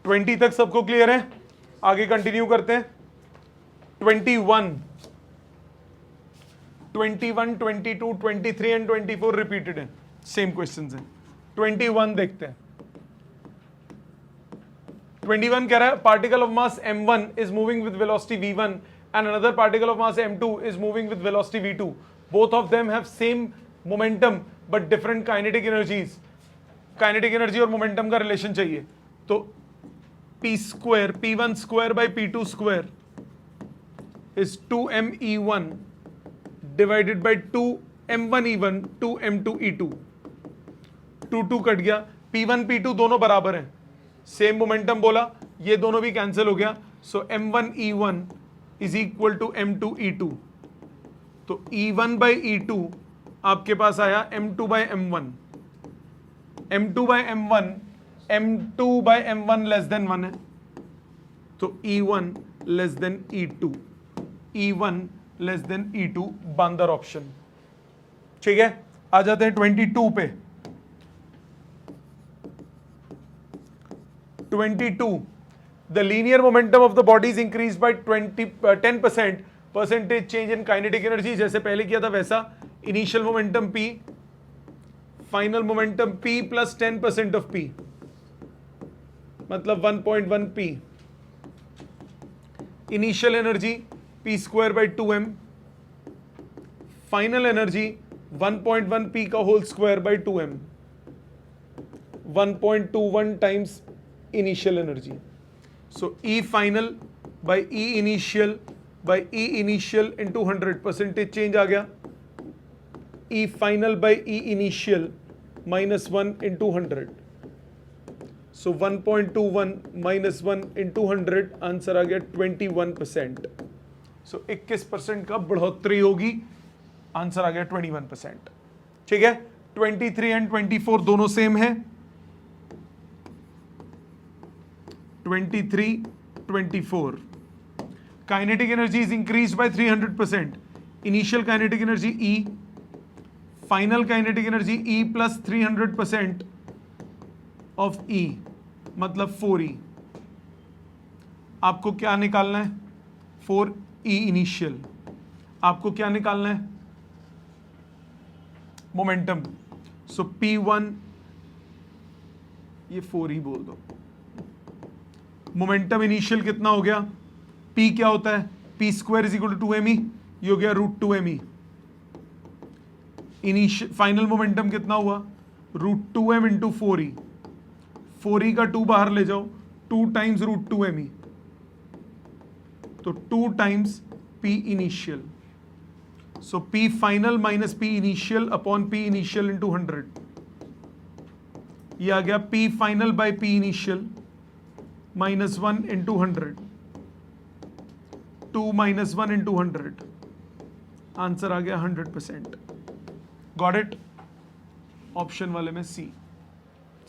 20 तक सबको क्लियर है? आगे कंटिन्यू करते हैं। 21, 22, 23 एंड 24 रिपीटेड है, सेम क्वेश्चंस हैं। 21 देखते हैं। 21 कह रहा है particle of mass m1 is moving with velocity v1 and another particle of mass m2 is moving with velocity v2. Both of them have same momentum but different kinetic energies. Kinetic energy और momentum का relation चाहिए। तो p square, p1 square by p2 square is 2me1 divided by 2m1e1 2m2e2। 2 cut गया, p1 p2 दोनों बराबर हैं, same momentum बोला, ये दोनों भी कैंसिल हो गया। So m1e1 is equal to m2e2। तो e1 बाई e2 आपके पास आया m2 by m1, m2 by m1, m2 by m1 less than 1 है, तो e1 less than e2, e1 less than e2, बांदर ऑप्शन। ठीक है, आ जाते हैं 22 पे। 22, the linear momentum of the body is increased by 10%, percentage change in kinetic energy। जैसे पहले किया था वैसा, initial momentum P, final momentum P plus 10% of P, मतलब 1.1 P। initial energy P square by 2m, final energy 1.1 P का whole square by 2m, 1.21 times initial energy। So E final by E initial by E initial into 100, percentage change आ गया। E final by E initial minus 1 into 100, so 1.21 minus 1 into 100, answer आ गया 21%। so 21% का बढ़ोतरी होगी answer आ गया 21%। ठीक है, 23 एंड 24 दोनों सेम है। 23, 24। Kinetic energy is increase by 300%। Initial kinetic energy E, final kinetic energy E plus 300% of E, मतलब 4E। आपको क्या निकालना है? 4E initial. आपको क्या निकालना है? मोमेंटम। सो P1, ये 4E बोल दो। मोमेंटम इनिशियल कितना हो गया? P क्या होता है? P square is equal to 2me, ये हो गया √2me। इनिशियल फाइनल मोमेंटम कितना हुआ? √2m into 4E। 4E का 2 बाहर ले जाओ, 2 टाइम्स √2me, तो 2 times P initial. So P final minus P initial upon P initial into 100। ये आ गया P final by P initial minus 1 into 100, 2 minus 1 into 100। Answer आ गया 100%। Got it? ऑप्शन वाले में सी।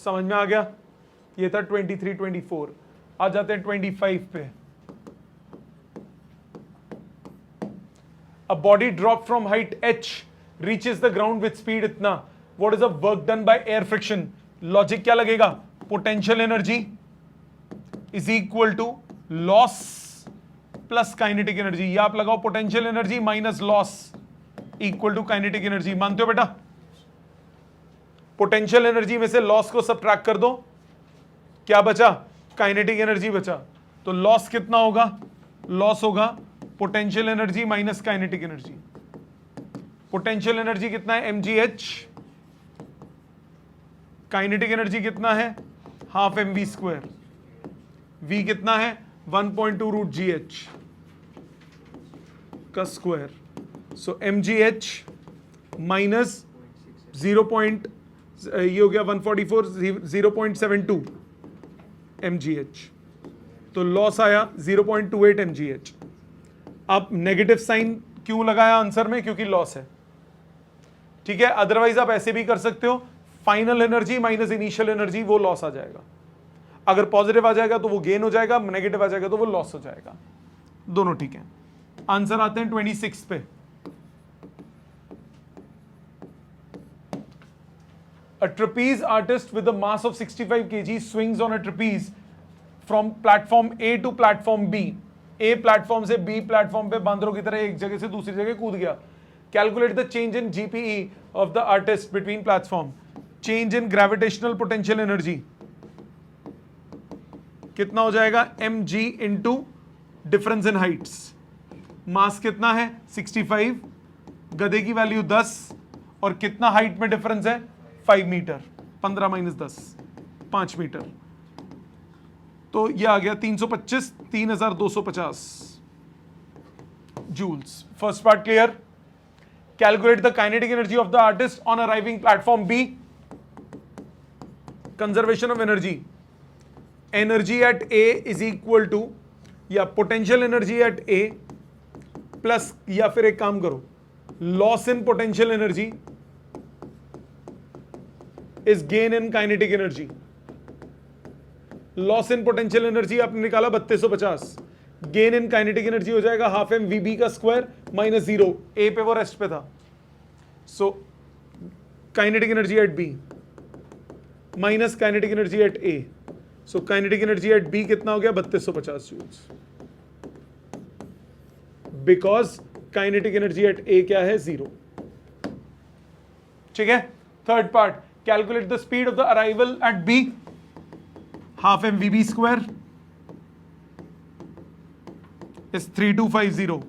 समझ में आ गया? ये था 23, 24। आ जाते हैं 25 पे। A body dropped from height h reaches the ground with speed इतना. What is the work done by air friction? Logic क्या लगेगा? Potential energy is equal to loss plus kinetic energy. ये आप लगाओ potential energy minus loss equal to kinetic energy. मानते हो बेटा? Potential energy में से loss को subtract कर दो, क्या बचा? Kinetic energy बचा। तो loss कितना होगा? Loss होगा potential energy minus kinetic energy. Potential energy कितना है? mgh। काइनेटिक एनर्जी कितना है? Half mv square. v कितना है? 1.2 √gh का स्क्वायर। सो mgh माइनस 0. ये हो गया 144, 0.72 mgh। तो लॉस आया 0.28 mgh। आप नेगेटिव साइन क्यों लगाया आंसर में? क्योंकि लॉस है। ठीक है, अदरवाइज आप ऐसे भी कर सकते हो, final energy minus initial energy, वो लॉस आ जाएगा। अगर पॉजिटिव आ जाएगा तो वो गेन हो जाएगा, नेगेटिव आ जाएगा तो वो लॉस हो जाएगा। दोनों ठीक है। आंसर आते हैं 26 पे। A trapeze artist with a mass of 65 kg swings on a trapeze from platform A to platform B. A platform से बी प्लेटफॉर्म पे बांदरों की तरह एक जगह से दूसरी जगह कूद गया। Calculate the change in GPE of the artist between platform. Change in gravitational potential energy कितना हो जाएगा? mg into difference in heights. Mass कितना है? 65, गधे की वैल्यू 10, और कितना हाइट में डिफरेंस है? 5 मीटर। 15 minus 10, 5 metre. तो ये आ गया 325, 3250 joules. First part clear? Calculate the kinetic energy of the artist on arriving platform B. Conservation of energy. Energy at A is equal to, या potential energy at A plus, या फिर एक काम करो, loss in potential energy is gain in kinetic energy. Loss in potential energy आपने निकाला 3250, gain in kinetic energy हो जाएगा हाफ एम वीबी का स्क्वायर माइनस 0। ए पे वो रेस्ट पे था। So kinetic energy at B minus kinetic energy at A. So kinetic energy at B कितना हो गया? 3250 joules. Because kinetic energy at A क्या है? 0। ठीक है। Third part, calculate the speed of the arrival at B. Half m v b square is 3250।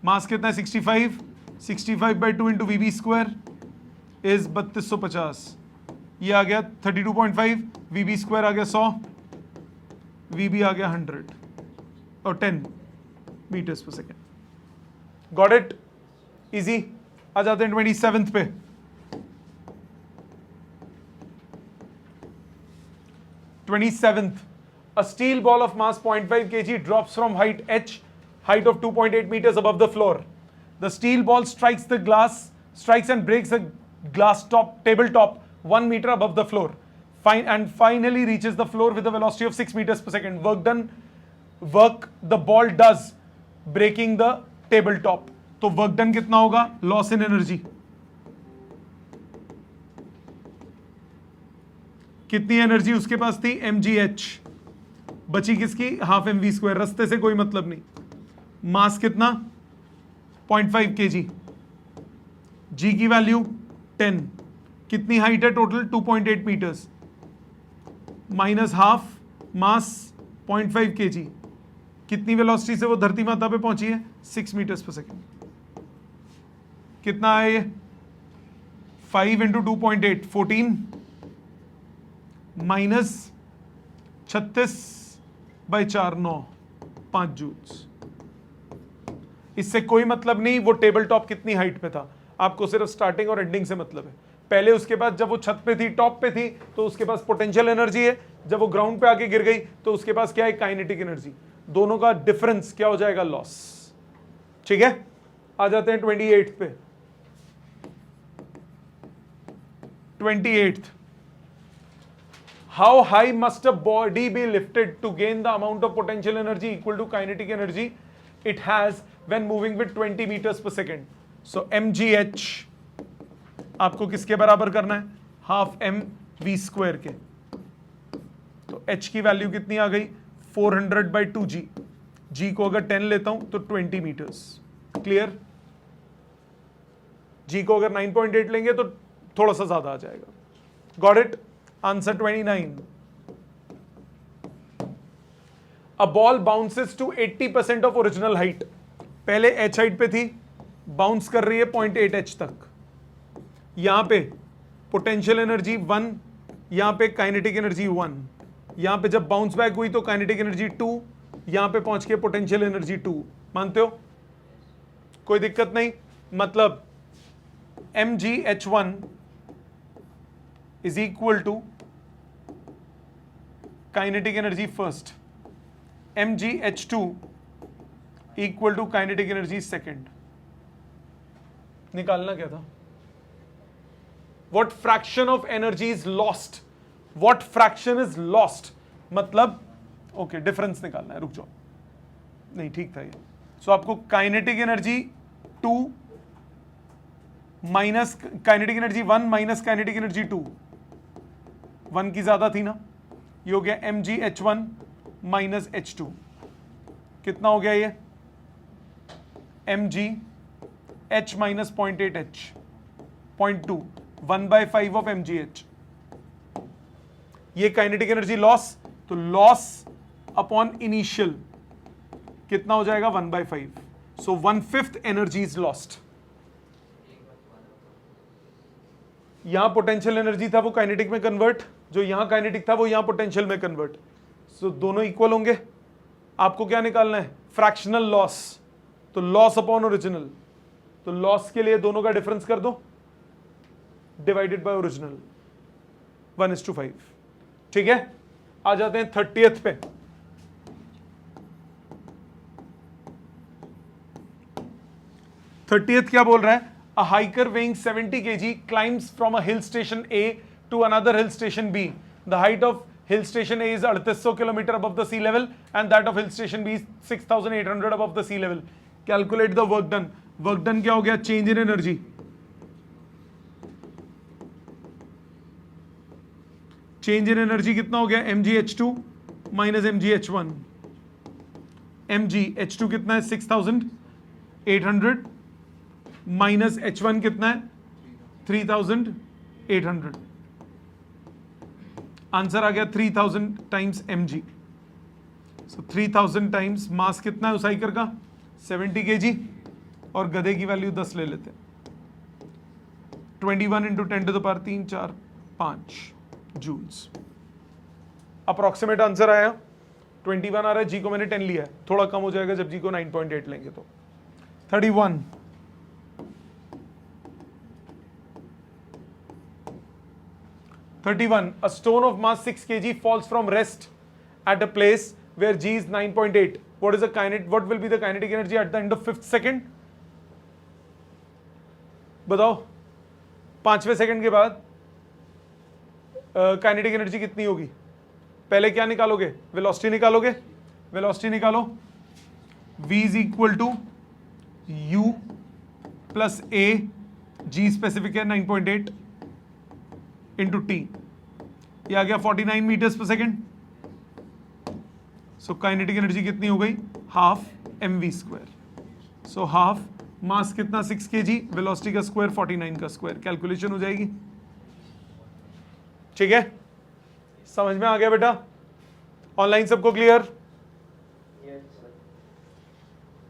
Mass कितना है? 65। 65 by 2 into v b square is 3250। ये आ गया 32.5। वीबी स्क्वायर आ गया 100, वीबी आ गया 100 और 10 मीटर्स पर सेकेंड। Got it? इजी। आ जाते हैं 27th पे। 27th, a steel ball of mass 0.5 kg drops from height h, height of 2.8 meters above the floor. The steel ball strikes and breaks the glass tabletop 1 meter above the floor and finally reaches the floor with a velocity of 6 meters per second. Work the ball does breaking the tabletop. तो work done कितना होगा? Loss in energy कितनी energy उसके पास थी? mgh बची किसकी? Half mv square. रास्ते से कोई मतलब नहीं. मास कितना? 0.5 kg. जी की वैल्यू 10. कितनी हाइट है total? 2.8 metres minus half mass 0.5 kg. कितनी वेलोसिटी से वो धरती माता पे पहुंची है? 6 मीटर्स पर सेकेंड. कितना है ये? 5 इंटू 2.8 14 माइनस 36/4 9 5 जूल्स. इससे कोई मतलब नहीं वो टेबल टॉप कितनी हाइट पे था. आपको सिर्फ स्टार्टिंग और एंडिंग से मतलब है. पहले उसके बाद जब वो छत पे थी, टॉप पे थी, तो उसके पास पोटेंशियल एनर्जी है. जब वो ग्राउंड पे आके गिर गई तो उसके पास क्या है? Kinetic energy. दोनों का डिफरेंस क्या हो जाएगा? लॉस. ठीक है, आ जाते हैं 28 पे. 28th. How high must a body be lifted to gain the amount of potential energy equal to kinetic energy it has when moving with 20 meters per second? So mgh आपको किसके बराबर करना है? हाफ m v स्क्वायर के. तो h की value कितनी आ गई? 400/2g. g को अगर 10 लेता हूं तो 20 मीटर्स. क्लियर? g को अगर 9.8 लेंगे तो थोड़ा सा ज्यादा आ जाएगा. Got it? Answer 29. A ball bounces to 80% of original height. पहले h हाइट पे थी, बाउंस कर रही है 0.8 h तक. यहां पे पोटेंशियल एनर्जी 1, यहां पे काइनेटिक एनर्जी 1. यहां पे जब बाउंस बैक हुई तो काइनेटिक एनर्जी 2, यहां पे पहुंच के पोटेंशियल एनर्जी 2. मानते हो? कोई दिक्कत नहीं. मतलब mgh1 is equal to kinetic energy first, mgh2 equal to kinetic energy second. निकालना क्या था? What fraction of energy is lost? What fraction is lost? मतलब ओके डिफरेंस निकालना है. रुक जाओ, नहीं ठीक था ये. सो आपको kinetic energy 2 minus kinetic energy 1 minus kinetic energy 2. 1 की ज्यादा थी ना. ये हो गया mgh1 माइनस h2. कितना हो गया ये? mgh minus 0.8h 0.2 1/5 of mgh. ये काइनेटिक एनर्जी लॉस. तो लॉस अपॉन इनिशियल कितना हो जाएगा? 1/5. सो 1/5 एनर्जी इज लॉस्ट. यहां पोटेंशियल एनर्जी था वो काइनेटिक में कन्वर्ट, जो यहां काइनेटिक था वो यहां पोटेंशियल में कन्वर्ट. सो दोनों इक्वल होंगे. आपको क्या निकालना है? Fractional loss. तो लॉस अपॉन ओरिजिनल. तो लॉस के लिए दोनों का डिफरेंस कर दो, डिवाइडेड बाय ओरिजिनल 1:5. ठीक है, आ जाते हैं 30th पे. 30th क्या बोल रहा है? A hiker weighing 70 kg climbs from a hill station A to another hill station B. The height of hill station A is 3800 km above the sea level and that of hill station B is 6800 above the sea level. Calculate the work done. Work done क्या हो गया? Change in energy. Change in energy कितना हो गया? mgh2 minus mgh1. mgh2 कितना है? 6800 minus h1 कितना है? 3800. आंसर आ गया 3000 टाइम्स mg. सो 3000 टाइम्स मास कितना है उस हाइकर का? 70 kg. और गधे की वैल्यू 10 ले लेते हैं. 21 into 10 to the power 3 4 5 joules. Approximate answer आया 21 आ रहा है. जी को मैंने 10 लिया है, थोड़ा कम हो जाएगा जब जी को 9.8 लेंगे तो. 31. A stone of mass 6 kg falls from rest at a place where g is 9.8. What will be the kinetic energy at the end of 5th second? बताओ 5वें सेकंड के बाद काइनेटिक एनर्जी कितनी होगी? पहले क्या निकालोगे? वेलोसिटी निकालोगे। वेलोसिटी निकालो, v is equal to u plus a, g specific है 9.8 इंटू टी, ये आ गया 49 मीटर्स पर सेकेंड। सो काइनेटिक एनर्जी कितनी हो गई? Half mv square. सो हाफ मास कितना 6 kg, वेलोसिटी का स्क्वायर 49 का स्क्वायर, कैलकुलेशन हो जाएगी। ठीक है, समझ में आ गया बेटा? ऑनलाइन सबको क्लियर?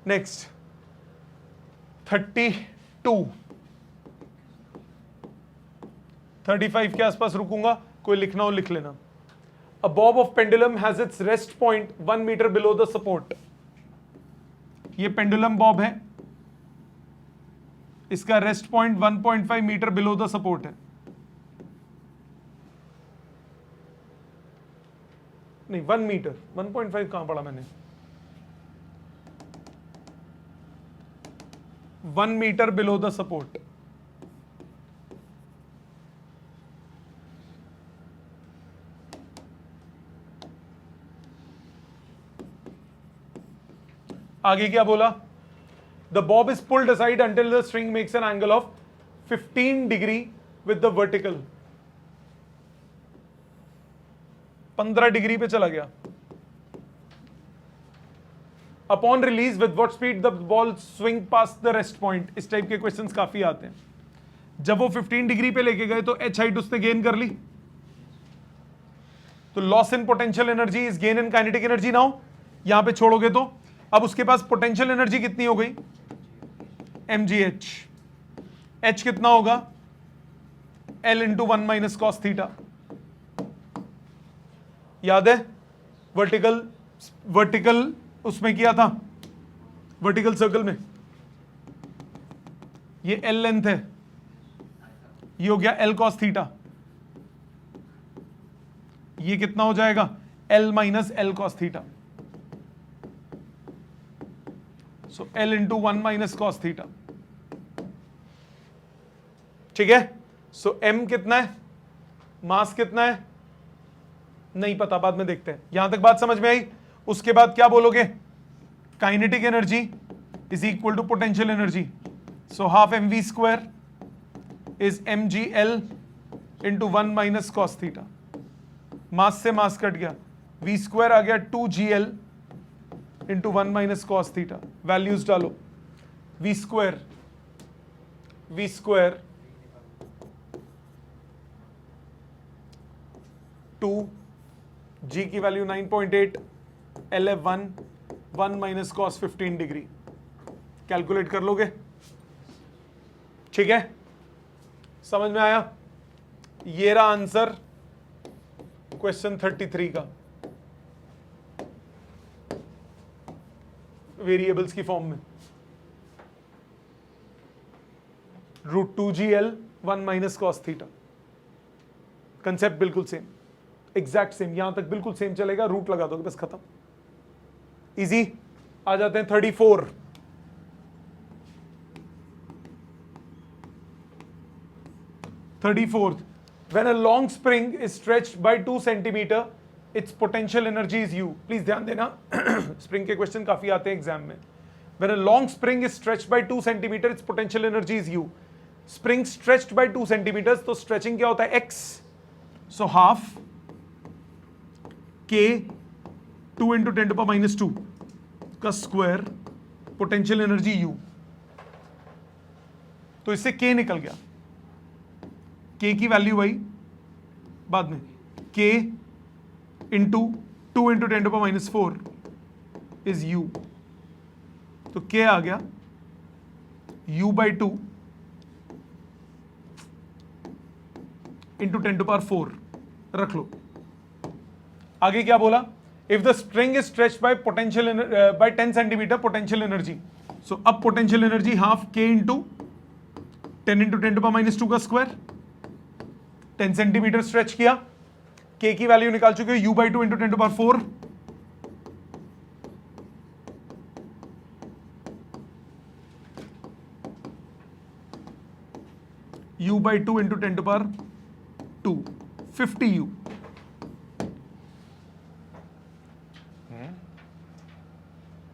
नेक्स्ट 32, 35 के आसपास रुकूंगा, कोई लिखना हो लिख लेना। A bob of pendulum has its rest point 1 meter below the support. ये पेंडुलम बॉब है, इसका rest point 1.5 metre below the support है। नहीं 1 मीटर, 1.5 कहां पढ़ा मैंने? 1 मीटर बिलो द सपोर्ट। आगे क्या बोला? The Bob is pulled aside until the string makes an angle of 15 degree with the vertical. 15 degree पे चला गया। Upon release with what speed the ball swing pass the rest point. इस type के questions काफी आते हैं। जब वो 15 डिग्री पे लेके गए तो एच हाइट उसने गेन कर ली, तो loss in potential energy is gain in kinetic energy. Now यहां पे छोड़ोगे तो अब उसके पास पोटेंशियल एनर्जी कितनी हो गई? mgh। h कितना होगा? l into 1 minus cos theta. याद है वर्टिकल उसमें किया था, वर्टिकल सर्कल में ये l लेंथ है, ये हो गया l कॉस थीटा। ये कितना हो जाएगा? l minus l cos theta. So L into 1 minus cos theta. ठीक है, सो M कितना है? मास कितना है? नहीं पता, बाद में देखते हैं। यहां तक बात समझ में आई? उसके बाद क्या बोलोगे? Kinetic energy is equal to potential energy. So half mv square is mgl into 1 minus cos theta. Mass से मास कट गया, v स्क्वायर आ गया 2gl into 1 minus cos theta. Values डालो, v स्क्वायर 2, g की value 9.8, l है 1 minus cos 15 degree. Calculate कर लोगे? ठीक है, समझ में आया? ये रहा आंसर क्वेश्चन 33 का, वेरिएबल्स की फॉर्म में। √2gl 1 minus cos theta. Concept बिल्कुल सेम, एग्जैक्ट सेम, यहां तक बिल्कुल सेम चलेगा। रूट लगा दोगे बस, खत्म, इजी। आ जाते हैं 34। When a long spring is stretched by 2 centimeter, its potential energy is U. Please ध्यान देना, स्प्रिंग के क्वेश्चन काफी आते हैं एग्जाम में। When a long spring is stretched by 2 centimeter, its potential energy is U. Spring stretched by 2 centimeters, तो stretching क्या होता है? X. So half K 2 into 10 to the power minus 2 का स्क्वायर, पोटेंशियल एनर्जी U। तो इससे K निकल गया, K की वैल्यू वही बाद में, K into 2 into 10 to power minus 4 is U। तो K आ गया U by 2 into 10 to power 4, रख लो। आगे क्या बोला? If the string is stretched by potential by 10 centimetre, potential energy. So अब potential energy half K into 10 into 10 to power minus 2 का स्क्वायर। 10 सेंटीमीटर स्ट्रेच किया, K की वैल्यू निकाल चुके हो, U by 2 into 10 to power 4। u by 2 into 10 to power 2, 50 u.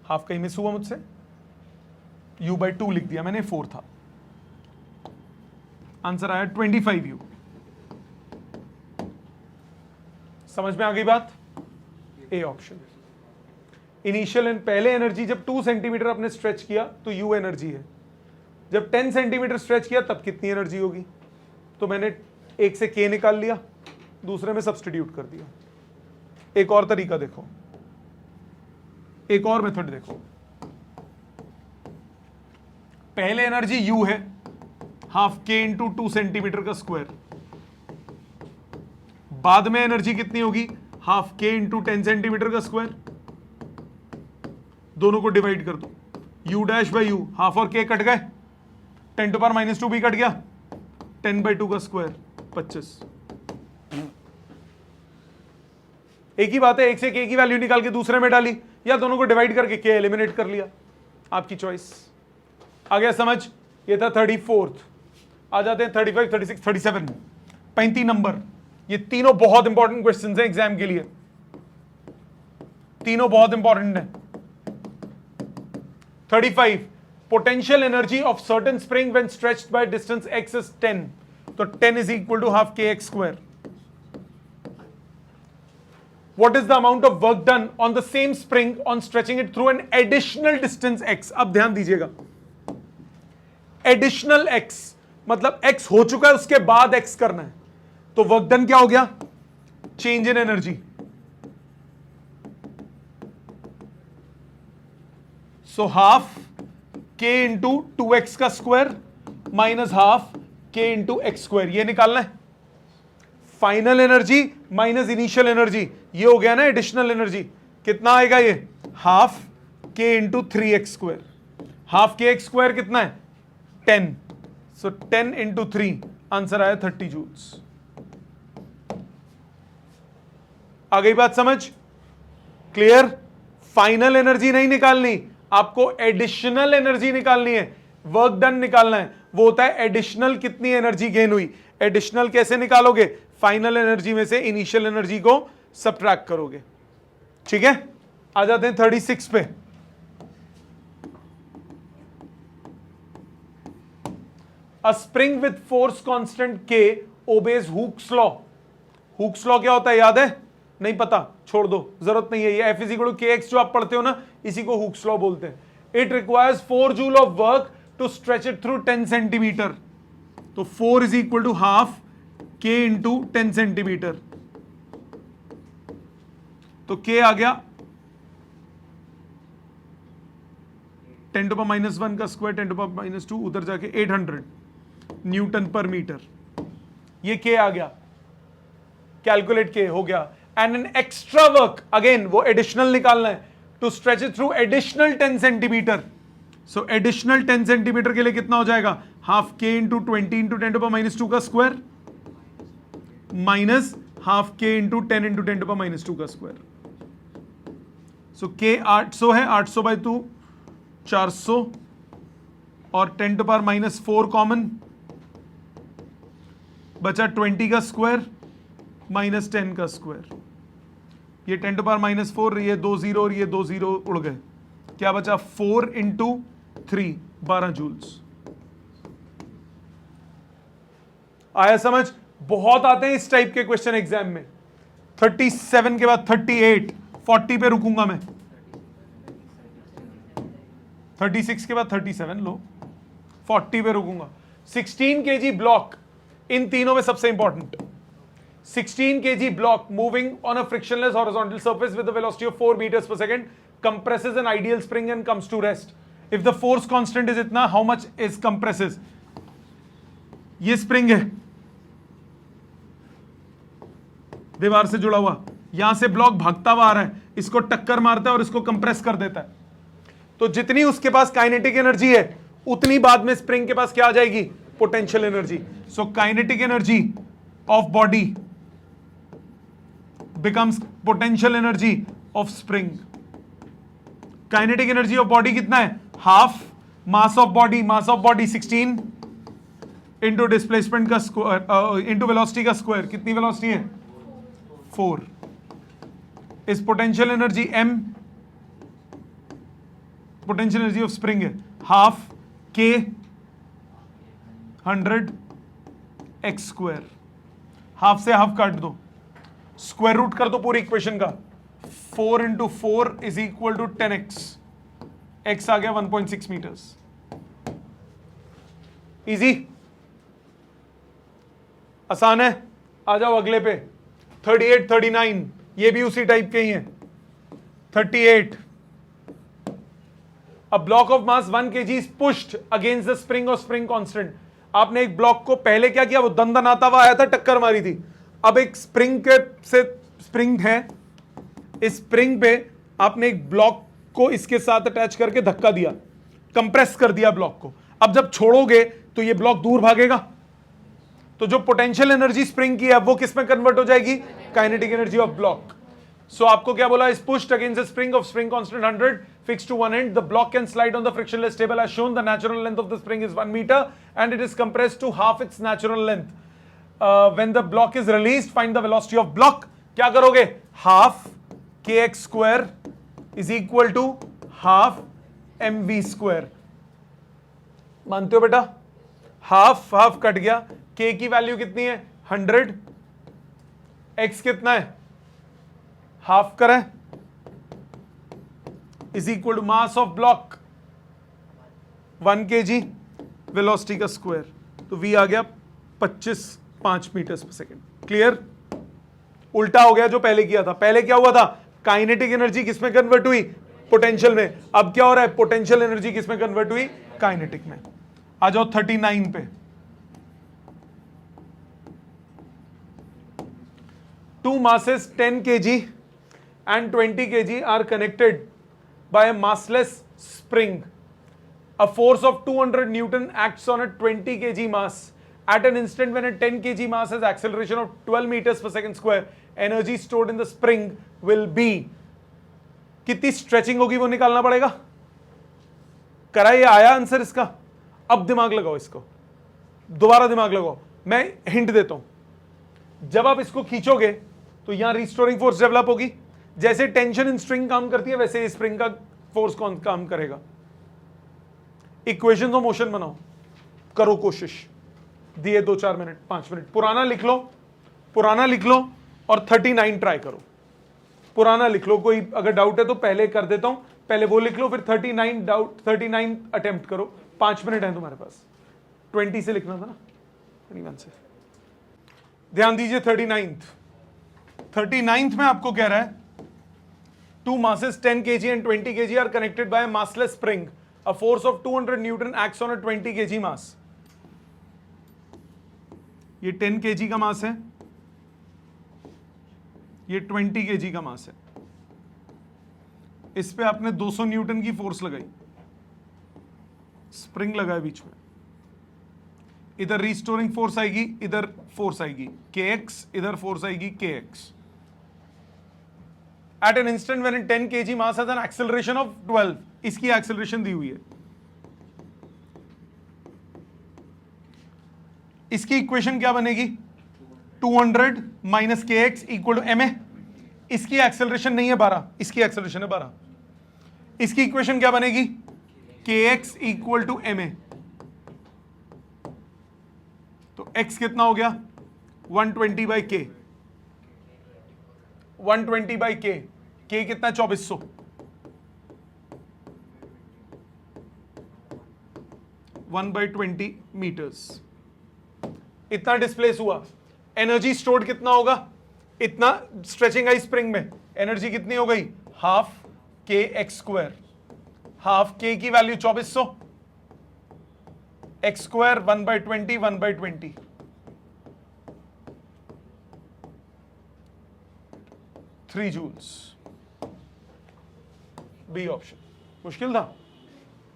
Half कहीं miss हुआ मुझसे, u by 2 लिख दिया मैंने, 4 था, आंसर आया 25 u. समझ में आ गई बात? A option. इनिशियल पहले एनर्जी जब 2 सेंटीमीटर आपने स्ट्रेच किया तो u एनर्जी है, जब 10 सेंटीमीटर स्ट्रेच किया तब कितनी एनर्जी होगी, तो मैंने एक से k निकाल लिया, दूसरे में सब्स्टिट्यूट कर दिया. एक और तरीका देखो, एक और मेथड देखो. पहले एनर्जी u है, हाफ k इंटू 2 सेंटीमीटर का स्क्वायर. बाद में एनर्जी कितनी होगी, हाफ k इंटू 10 सेंटीमीटर का स्क्वायर. दोनों को डिवाइड कर दो, u dash by u, half और k कट गए, 10 टू पावर -2 भी कट गया, 10 बाई 2 का स्क्वायर 25. एक ही बात है, एक से k की वैल्यू निकाल के दूसरे में डाली, या दोनों को डिवाइड करके k एलिमिनेट कर लिया, आपकी चॉइस. आ गया समझ? ये था 34th. आ जाते हैं 35, 36, 37, 35 नंबर. ये तीनों बहुत इंपॉर्टेंट क्वेश्चंस हैं एग्जाम के लिए, तीनों बहुत इंपॉर्टेंट हैं. 35, potential energy of certain spring when stretched by distance x is 10, तो 10 is equal to half kx square. What is the amount of work done on the same spring on stretching it through an additional distance x? अब ध्यान दीजिएगा, additional x मतलब x हो चुका है उसके बाद x करना है, तो वर्क डन क्या हो गया, change in energy. So half k into 2x का square minus half k into X square, ये निकालना है. Final energy minus initial energy, ये हो गया ना एडिशनल एनर्जी. कितना आएगा ये, half k into 3x square. Half kx square कितना है, 10, सो 10 इंटू 3, आंसर आया 30 जूल्स. आ गई बात समझ? क्लियर? फाइनल एनर्जी नहीं निकालनी, आपको एडिशनल एनर्जी निकालनी है, वर्क डन निकालना है. वो होता है एडिशनल कितनी एनर्जी गेन हुई. एडिशनल कैसे निकालोगे, फाइनल एनर्जी में से इनिशियल एनर्जी को सब्ट्रैक्ट करोगे. ठीक है, आ जाते हैं 36 पे. अ spring with force constant k obeys Hooke's law. Hooke's law क्या होता है, याद है? नहीं पता, छोड़ दो, जरूरत नहीं है. ये F = kx जो आप पढ़ते हो ना, इसी को हुक्स लॉ बोलते हैं. It requires 4 joule of work to stretch it through 10 centimetre. तो 4 is equal to half k into 10 centimetre. तो k आ गया 10 टू पावर -1 का स्क्वायर, 10 टू पावर -2, उधर जाके 800 न्यूटन पर मीटर. ये k आ गया, कैलकुलेट k हो गया. And an extra work, again वो एडिशनल निकालना है, to stretch it through additional 10 centimetre. So additional 10 centimetre के लिए कितना हो जाएगा, half k into 20 into 10 to power -2 का square minus half k into 10 into 10 to power -2 का स्क्वायर. सो k 800 है, 800 बाई 2 400, और 10 टू पावर -4 कॉमन बचा, 20 का स्क्वायर माइनस 10 का स्क्वायर. ये 10 टू पावर -4, ये 2 0 और ये 2 0 उड़ गए. क्या बचा, 4 इंटू 3, 12 जूल्स. आया समझ? बहुत आते हैं इस टाइप के क्वेश्चन एग्जाम में. 37 के बाद 38, 40 पे रुकूंगा मैं. 36 के बाद 37 लो, 40 पे रुकूंगा. 16 kg ब्लॉक, इन तीनों में सबसे important. 16 kg block moving on a frictionless horizontal surface with a velocity of 4 meters per second compresses an ideal spring and comes to rest. If the force constant is इतना, how much is compresses? ये spring है, दीवार से जुड़ा हुआ, यहां से block भागता हुआ आ रहा है, इसको टक्कर मारता है और इसको कंप्रेस कर देता है. तो जितनी उसके पास काइनेटिक एनर्जी है, उतनी बाद में स्प्रिंग के पास क्या आ जाएगी, potential energy. So kinetic energy of body becomes potential energy of spring. Kinetic energy of body कितना है, half mass of body 16 into displacement का स्क्वायर इंटू वेलोसिटी का स्क्वायर, कितनी वेलोसिटी है 4, इस potential energy m, potential energy of spring है half k 100 x square, half से half काट दो, स्क्वायर रूट कर दो पूरी इक्वेशन का, 4 into 4 is equal to 10x, x आ गया 1.6 मीटर्स। इजी, आसान है। आ जाओ अगले पे, 38 39, ये भी उसी टाइप के ही हैं। 38, a block of mass 1 kg is pushed against the spring or spring constant। आपने एक ब्लॉक को पहले क्या किया, वो दंदनाता हुआ आया था, टक्कर मारी थी। अब एक स्प्रिंग के से स्प्रिंग है, इस स्प्रिंग पे आपने एक ब्लॉक को इसके साथ अटैच करके धक्का दिया, कंप्रेस कर दिया ब्लॉक को। अब जब छोड़ोगे तो ये ब्लॉक दूर भागेगा, तो जो पोटेंशियल एनर्जी स्प्रिंग की है वो किस में कन्वर्ट हो जाएगी, काइनेटिक एनर्जी ऑफ ब्लॉक। सो आपको क्या बोला, is pushed against the spring of spring constant 100 fixed to one end, the block can slide on the frictionless table as shown, the natural length of the spring is 1 meter and it is compressed to half its natural length। when the block is released, find the velocity of block। क्या करोगे, half kx square is equal to half mv square। मानते हो बेटा, half half cut गया, k की value कितनी है 100, x कितना है हाफ करें, is equal to mass of block 1 kg, velocity का स्क्वायर, तो v आ गया 5 मीटर्स पर सेकेंड। क्लियर, उल्टा हो गया जो पहले किया था। पहले क्या हुआ था, काइनेटिक एनर्जी किसमें कन्वर्ट हुई, पोटेंशियल में। अब क्या हो रहा है, पोटेंशियल एनर्जी किसमें कन्वर्ट हुई, काइनेटिक में। आ जाओ 39 पे, 2 masses 10 kg and 20 kg are connected by a massless spring. A force of 200 Newton acts on a 20 kg mass. At an instant when a 10 kg mass has acceleration of 12 meters per second square, energy stored in the spring will be, कितनी stretching होगी वो निकालना पड़ेगा। करा, ये आया answer इसका। अब दिमाग लगाओ, इसको दोबारा दिमाग लगाओ। मैं हिंट देता हूं, जब आप इसको खींचोगे तो यहां रिस्टोरिंग फोर्स डेवलप होगी। जैसे टेंशन इन स्ट्रिंग काम करती है वैसे स्प्रिंग का फोर्स कौन काम करेगा। इक्वेशन ऑफ मोशन बनाओ, करो कोशिश, दिए 2-4 मिनट 5 मिनट, पुराना लिख लो और 39 ट्राई करो। पुराना लिख लो, कोई अगर डाउट है तो पहले कर देता हूं, पहले वो लिख लो, फिर 39 अटेम्प्ट करो। 5 मिनट है तुम्हारे पास। 20 से लिखना था ना, 21 से। ध्यान दीजिए, 39th में आपको कह रहा है 2 masses 10 kg and 20 kg are connected by a massless spring. A force of 200 Newton acts on a 20 kg mass. ये 10 kg का मास है, ये 20 kg का मास है। इस पे आपने 200 न्यूटन की फोर्स लगाई, स्प्रिंग लगाया बीच में, इधर रिस्टोरिंग फोर्स आएगी, इधर फोर्स आएगी kx, इधर फोर्स आएगी kx। At an instant when a 10 kg mass has an acceleration of 12, इसकी acceleration दी हुई है। इसकी इक्वेशन क्या बनेगी, 200 minus kx equal to ma। इसकी एक्सेलरेशन नहीं है 12, इसकी एक्सेलरेशन है 12। इसकी इक्वेशन क्या बनेगी, kx इक्वल टू ma। तो x कितना हो गया, 120 by k, 120 by k, k कितना 2400, 1/20 मीटर्स। इतना डिस्प्लेस हुआ, एनर्जी स्टोर्ड कितना होगा, इतना स्ट्रेचिंग आई स्प्रिंग में, एनर्जी कितनी हो गई, हाफ के एक्स स्क्वायर। हाफ के की value 2400, X square 1/20, 1/20, 3 joules. B option. मुश्किल था,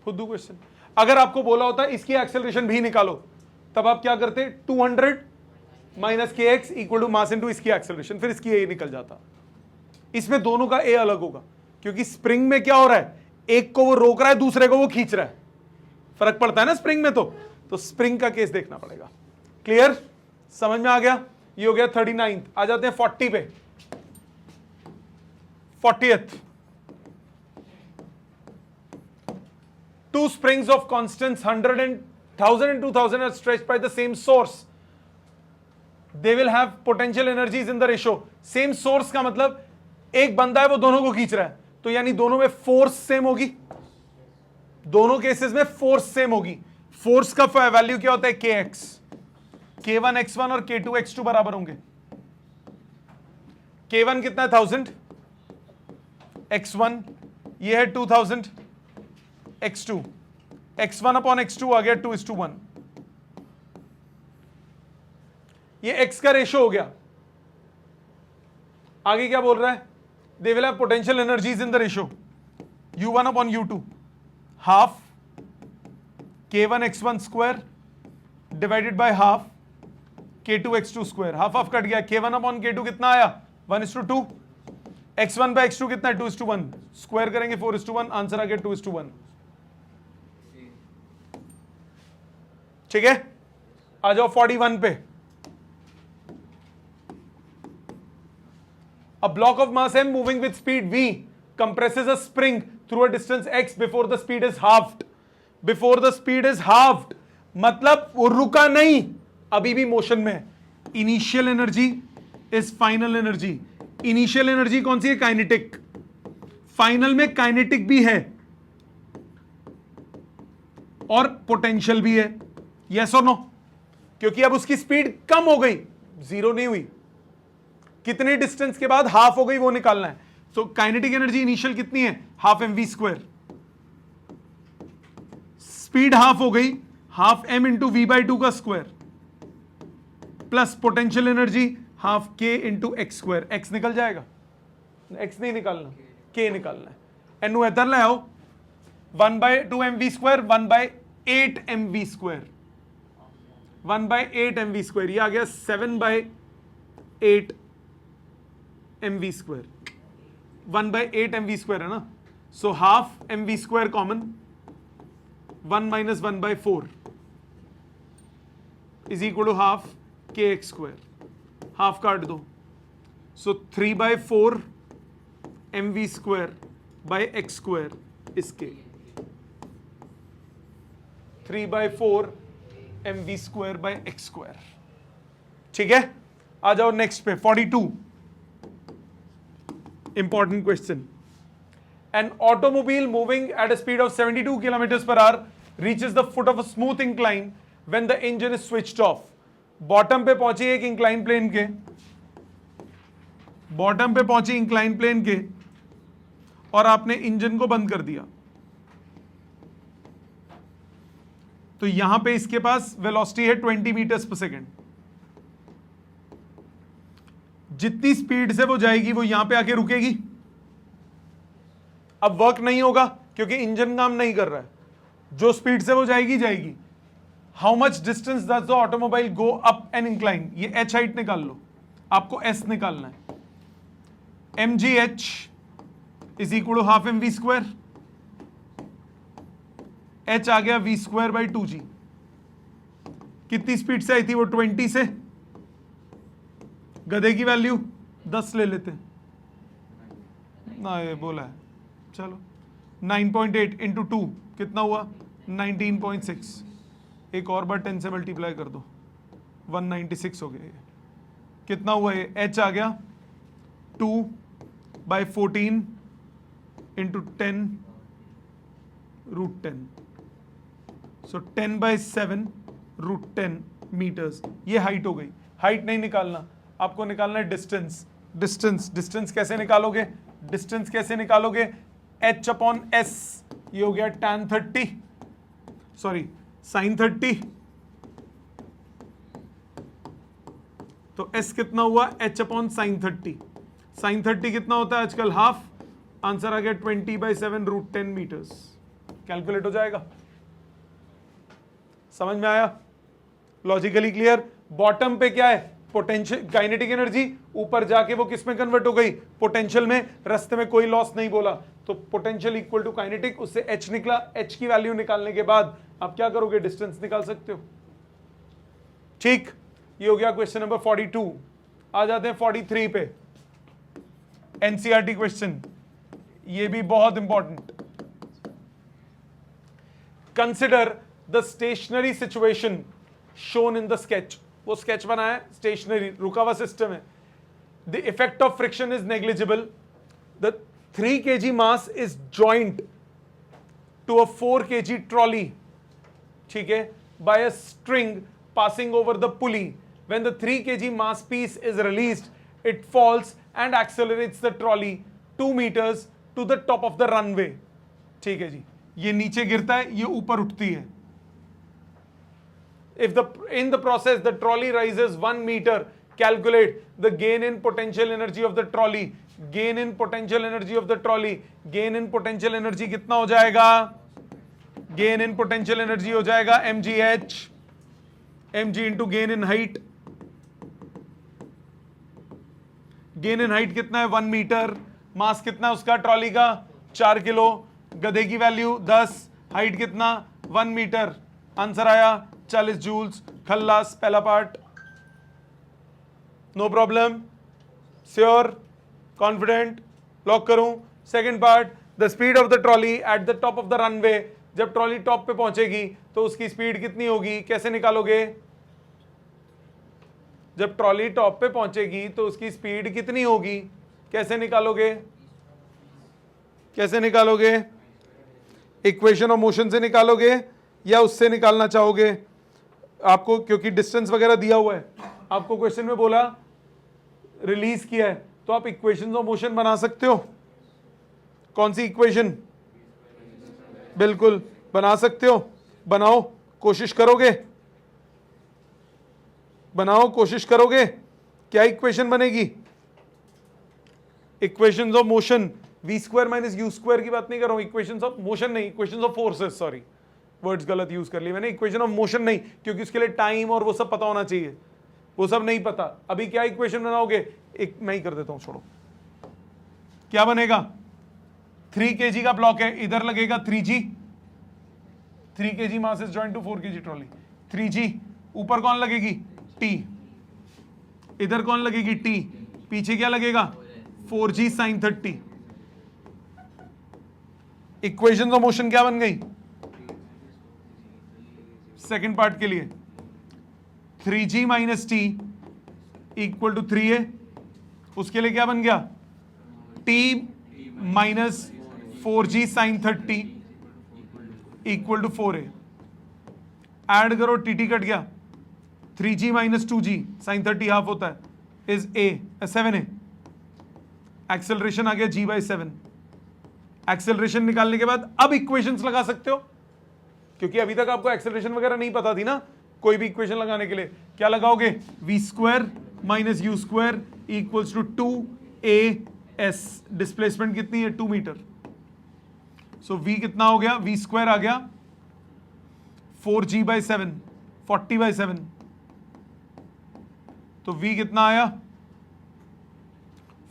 खुद दो क्वेश्चन। अगर आपको बोला होता इसकी एक्सेलरेशन भी निकालो, तब आप क्या करते, 200 minus K X equal to mass into इसकी एक्सेलरेशन, फिर इसकी ए निकल जाता। इसमें दोनों का ए अलग होगा, क्योंकि स्प्रिंग में क्या हो रहा है, एक को वो रोक रहा है, दूसरे को वो खींच रहा है। फर्क पड़ता है ना स्प्रिंग में। तो तो स्प्रिंग का केस देखना पड़ेगा। क्लियर, समझ में आ गया? ये हो गया 39। आ जाते हैं 40 पे। 40th, two springs of constants 100 and 1000 and 2000 are stretched by the same source. They will have potential energies in the ratio. Same source का मतलब एक बंदा है वो दोनों को खींच रहा है, तो यानी दोनों में फोर्स सेम होगी। दोनों केसेस में फोर्स सेम होगी। फोर्स का वैल्यू क्या होता है? kx। k1 x1 और k2 x2 बराबर होंगे। k1 कितना है? 1000, x1 ये है 2000, x2 x1 अपॉन x2 आ गया 2:1। ये x का रेशो हो गया। आगे क्या बोल रहा है? They will have potential energies in the ratio u1 upon u2 half k1 x1 square divided by half k2 x2 square. Half half cut गया। k1 अपॉन k2 कितना आया? 1:2। x1 बाय x2 कितना है? 2:1। स्क्वायर करेंगे 4:1। Answer आ गया 2:1। ठीक है, आ जाओ 41 पे। A block of mass m moving with speed v compresses a spring through a distance x before the speed is halved. Before the speed is halved मतलब वो रुका नहीं, अभी भी मोशन में है। Initial energy is final energy. Initial energy कौन सी है? काइनेटिक। फाइनल में काइनेटिक भी है और पोटेंशियल भी है। यस और नो? क्योंकि अब उसकी स्पीड कम हो गई, जीरो नहीं हुई। कितने डिस्टेंस के बाद हाफ हो गई वो निकालना है। तो काइनेटिक एनर्जी इनिशियल कितनी है? Half mv square. Speed half हो गई, half m into V by 2 का square plus potential energy half k into X square. X निकल जाएगा? एक्स नहीं निकालना, k निकालना है। एनु इधर ले आओ। 1/2 mv square 1/8 mv square. 1/8 mv square ये आ गया 7/8 mv स्क्वायर। 1/8 mv स्क्वायर है ना, so half mv square common 1 - 1/4 is equal to half kx square. Half काट दो, so 3/4 mv square by x square is k। 3/4 mv square by x square. ठीक है, आ जाओ नेक्स्ट पे। 42 important question. An automobile moving at a speed of 72 kilometers per hour reaches the foot of a smooth incline when the engine is switched off. Bottom पे पहुंची एक incline plane के, bottom पे पहुंची इंक्लाइन प्लेन के और आपने engine को बंद कर दिया। तो यहां पे इसके पास वेलोसिटी है 20 मीटर्स पर सेकेंड। जितनी स्पीड से वो जाएगी वो यहां पे आके रुकेगी। अब वर्क नहीं होगा क्योंकि इंजन काम नहीं कर रहा है। जो स्पीड से वो जाएगी जाएगी। How much distance does the automobile go up an incline? ये एच हाइट निकाल लो, आपको एस निकालना है। M ji h is equal to half M we square. H आ गया वी स्क्वायर बाई 2g। कितनी स्पीड से आई थी वो? 20 से। गधे की वैल्यू 10 ले लेते हैं ना, ये बोला है। चलो 9.8 इंटू 2 कितना हुआ? 19.6। एक और बार 10 से मल्टीप्लाई कर दो, 196 हो गया। कितना हुआ ये? h आ गया 2/14 इंटू 10 √10, सो 10/7 √10 मीटर्स। ये हाइट हो गई। हाइट नहीं निकालना, आपको निकालना है डिस्टेंस। डिस्टेंस डिस्टेंस कैसे निकालोगे? डिस्टेंस कैसे निकालोगे? h अपॉन s, ये हो गया tan 30, सॉरी sin 30। तो s कितना हुआ? h upon sin 30। sin 30 कितना होता है आजकल? हाफ। आंसर आ गया 20/7 √10 मीटर्स। कैलकुलेट हो जाएगा। समझ में आया? Logically clear? बॉटम पे क्या है? Potential, kinetic energy. ऊपर जाके वो किस में कन्वर्ट हो गई? पोटेंशियल में। रास्ते में कोई लॉस नहीं बोला, तो पोटेंशियल इक्वल टू काइनेटिक। उससे h निकला। h की वैल्यू निकालने के बाद आप क्या करोगे, डिस्टेंस निकाल सकते हो। ठीक, ये हो गया क्वेश्चन नंबर 42। आ जाते हैं 43 पे, एनसीईआरटी क्वेश्चन, ये भी बहुत important. Consider the stationary situation shown in the sketch. वो स्केच बनाया है, स्टेशनरी रुका हुआ सिस्टम है। The effect of friction is negligible. The 3 kg mass is joint to a 4 kg trolley, ठीक है, by a string passing over the pulley. When the 3 kg mass piece is released, it falls and accelerates the trolley 2 meters to the top of the runway. ठीक है जी, ये नीचे गिरता है, ये ऊपर उठती है। If in the process the trolley rises 1 meter, calculate the gain in potential energy of the trolley. Gain in potential energy of the trolley. Gain in potential energy कितना हो जाएगा? Gain in potential energy हो जाएगा mgh, mg into gain in height. Gain in height कितना है? 1 metre. मास कितना है उसका, ट्रॉली का? 4 किलो। गधे की वैल्यू 10, हाइट कितना? 1 मीटर। आंसर आया 40 जूल्स। खल्लास पहला part, no problem, sure, confident, lock करूं। Second part, the speed of the trolley at the top of the runway. जब ट्रॉली टॉप पे पहुंचेगी तो उसकी स्पीड कितनी होगी, कैसे निकालोगे? जब ट्रॉली टॉप पे पहुंचेगी तो उसकी स्पीड कितनी होगी, कैसे निकालोगे? कैसे निकालोगे? इक्वेशन ऑफ मोशन से निकालोगे या उससे निकालना चाहोगे? आपको क्योंकि डिस्टेंस वगैरह दिया हुआ है, आपको क्वेश्चन में बोला रिलीज किया है, तो आप इक्वेशन ऑफ मोशन बना सकते हो। कौन सी इक्वेशन? बिल्कुल बना सकते हो, बनाओ, कोशिश करोगे? बनाओ, कोशिश करोगे? क्या इक्वेशन बनेगी? Equations of motion, v square minus U square की बात नहीं कर रहा हूं, इक्वेशंस ऑफ मोशन नहीं, equations of forces, sorry words गलत यूज कर लिए मैंने। इक्वेशन ऑफ मोशन नहीं, क्योंकि उसके लिए टाइम और वो सब पता होना चाहिए, वो सब नहीं पता। अभी क्या इक्वेशन बनाओगे? एक मैं ही कर देता हूं, छोड़ो। क्या बनेगा? 3 kg का ब्लॉक है, इधर लगेगा 3g, 3 kg mass is joint to 4 kg trolley, 3g। ऊपर कौन लगेगी? t। इधर कौन लगेगी? t। पीछे क्या लगेगा? 4g sin 30। Equation of motion क्या बन गई सेकंड पार्ट के लिए? 3g minus T equal to 3a। उसके लिए क्या बन गया? t minus 4g sine 30 equal to 4a। Add करो, टी कट गया, 3g minus 2g sign 30 half होता है इज a 7a। एक्सेलरेशन आ गया g बाई 7। एक्सेलरेशन निकालने के बाद अब इक्वेशंस लगा सकते हो, क्योंकि अभी तक आपको एक्सेलरेशन वगैरह नहीं पता थी ना। कोई भी इक्वेशन लगाने के लिए क्या लगाओगे? v square minus U square equals to 2as। Displacement कितनी है? 2 मीटर। सो v कितना हो गया? v स्क्वायर आ गया 4g बाई 7, 40 बाई 7। तो v कितना आया?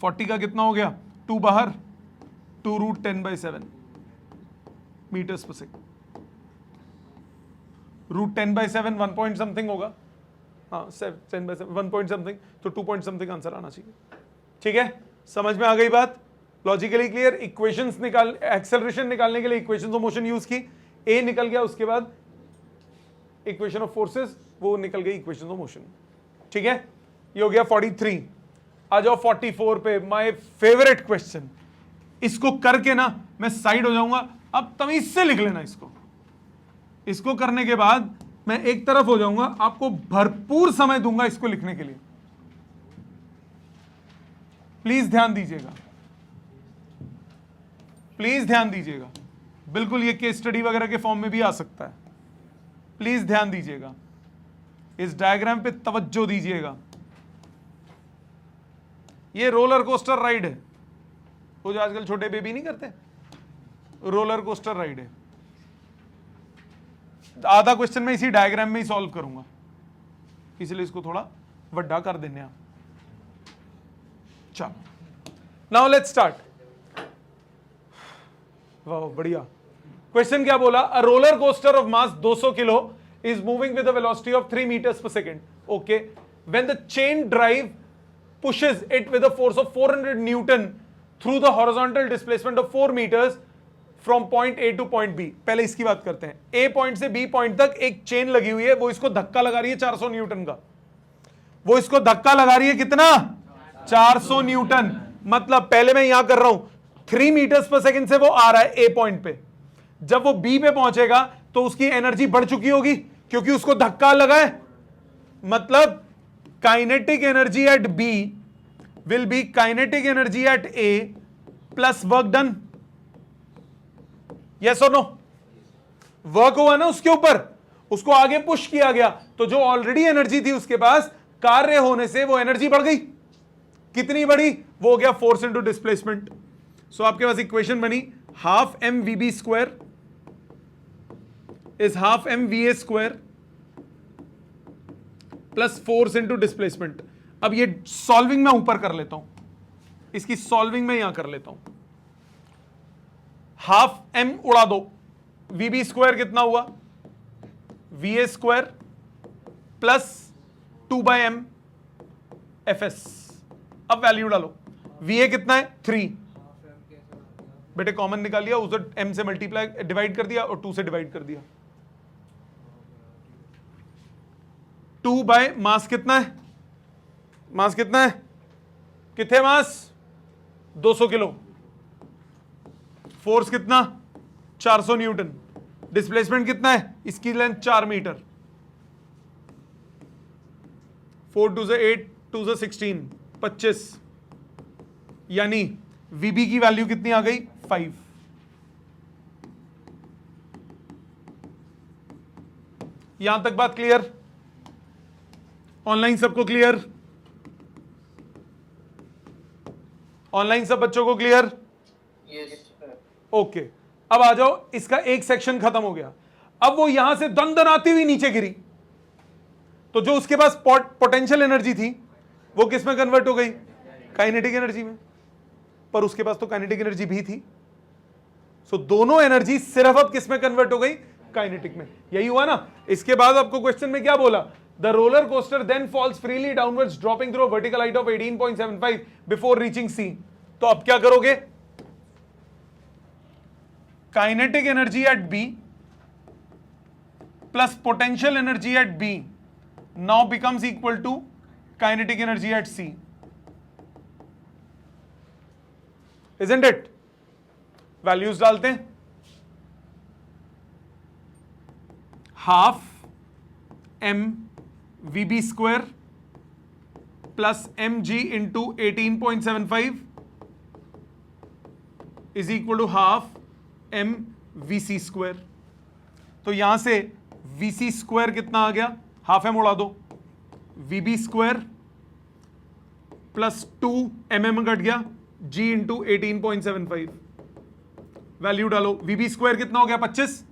40 का कितना हो गया? 2 बाहर, 2 रूट 10 बाई 7 मीटर्स पर second. Root 10 by 7 1 point something होगा, हाँ 10 बाई 7 1 पॉइंट समथिंग, तो 2 पॉइंट समथिंग आंसर आना चाहिए। ठीक है, समझ में आ गई बात? Logically clear. इक्वेशंस निकाल, एक्सेलरेशन निकालने के लिए इक्वेशंस ऑफ मोशन यूज की, ए निकल गया, उसके बाद इक्वेशन ऑफ फोर्सेस, वो निकल गई इक्वेशंस ऑफ मोशन। ठीक है, ये हो गया 43। आ जाओ 44 पे, माय फेवरेट क्वेश्चन। इसको करके ना मैं साइड हो जाऊंगा, अब तमीज से लिख लेना इसको। इसको करने के बाद मैं एक तरफ हो जाऊंगा, आपको भरपूर समय दूंगा इसको लिखने के लिए। प्लीज ध्यान दीजिएगा, प्लीज ध्यान दीजिएगा। बिल्कुल ये केस स्टडी वगैरह के फॉर्म में भी आ सकता है। प्लीज ध्यान दीजिएगा, इस डायग्राम पे तवज्जो दीजिएगा। ये रोलर कोस्टर राइड है, वो जो आजकल छोटे बेबी नहीं करते, रोलर कोस्टर राइड है। आधा क्वेश्चन में इसी डायग्राम में ही सॉल्व करूंगा, इसलिए इसको थोड़ा वड्डा कर देने आप। चलो, नाउ लेट्स स्टार्ट। वाह बढ़िया, क्वेश्चन क्या बोला? A roller coaster of mass 200 kilo is moving with a velocity of 3 meters per second. Okay. When the chain drive pushes it with a force of 400 Newton through the horizontal displacement of 4 meters from point A to point B. पहले इसकी बात करते हैं. A point से B point तक एक chain लगी हुई है, वो इसको धक्का लगा रही है 400 न्यूटन का. वो इसको धक्का लगा रही है कितना? 400 न्यूटन. मतलब पहले मैं यहां कर रहा हूं 3 मीटर्स पर सेकंड से वो आ रहा है A पॉइंट पे. जब वो B पे पहुंचेगा तो उसकी एनर्जी बढ़ चुकी होगी क्योंकि उसको धक्का लगा है. मतलब kinetic energy eight B will be kinetic energy eight A plus work done. Yes और नो? वर्क हुआ ना उसके ऊपर, उसको आगे पुश किया गया, तो जो ऑलरेडी एनर्जी थी उसके पास, कार्य होने से वो एनर्जी बढ़ गई. कितनी बढ़ी? वो हो गया फोर्स इनटू डिस्प्लेसमेंट. सो आपके पास इक्वेशन बनी half M v B square is half mva square plus force into displacement. अब ये सॉल्विंग में ऊपर कर लेता हूं, इसकी सॉल्विंग में यहां कर लेता हूं. हाफ एम उड़ा दो, वीबी स्क्वायर कितना हुआ? V A square plus 2/m F S. अब वैल्यू डालो. वी ए कितना है? 3. बेटे कॉमन निकाल लिया, उसे m से मल्टीप्लाई डिवाइड कर दिया और 2 से डिवाइड कर दिया. 2 बाय मास कितना है? मास कितना है? कितने मास? 200 किलो. फोर्स कितना? 400 न्यूटन. डिस्प्लेसमेंट कितना है? इसकी लेंथ 4 मीटर. 4 2 से 8 2 से 16 25. यानी वीबी की वैल्यू कितनी आ गई? 5. यहां तक बात क्लियर? ऑनलाइन सबको क्लियर? ऑनलाइन सब बच्चों को क्लियर? ओके. अब आ जाओ, इसका एक सेक्शन खत्म हो गया. अब वो यहां से दंदनाती हुई नीचे गिरी, तो जो उसके पास पोटेंशियल एनर्जी थी वो किस में कन्वर्ट हो गई? काइनेटिक एनर्जी में. पर उसके पास तो काइनेटिक एनर्जी भी थी. सो दोनों एनर्जी सिर्फ अब किस में कन्वर्ट हो गई? काइनेटिक में. यही हुआ ना. इसके बाद आपको क्वेश्चन में क्या बोला? The roller coaster then falls freely downwards dropping through vertical height of 18.75 before reaching C. तो अब क्या करोगे? Kinetic energy at B plus potential energy at B now becomes equal to kinetic energy at C. Isn't it? Values डालते हैं. Half M v B square plus M G into 18.75 is equal to half M we C square. तो यहां से we C square कितना आ गया? Half M उड़ा दो. वी बी स्क्वायर प्लस 2 घट गया g इंटू 18.75. वैल्यू डालो. वीबी स्क्वायर कितना हो गया? 25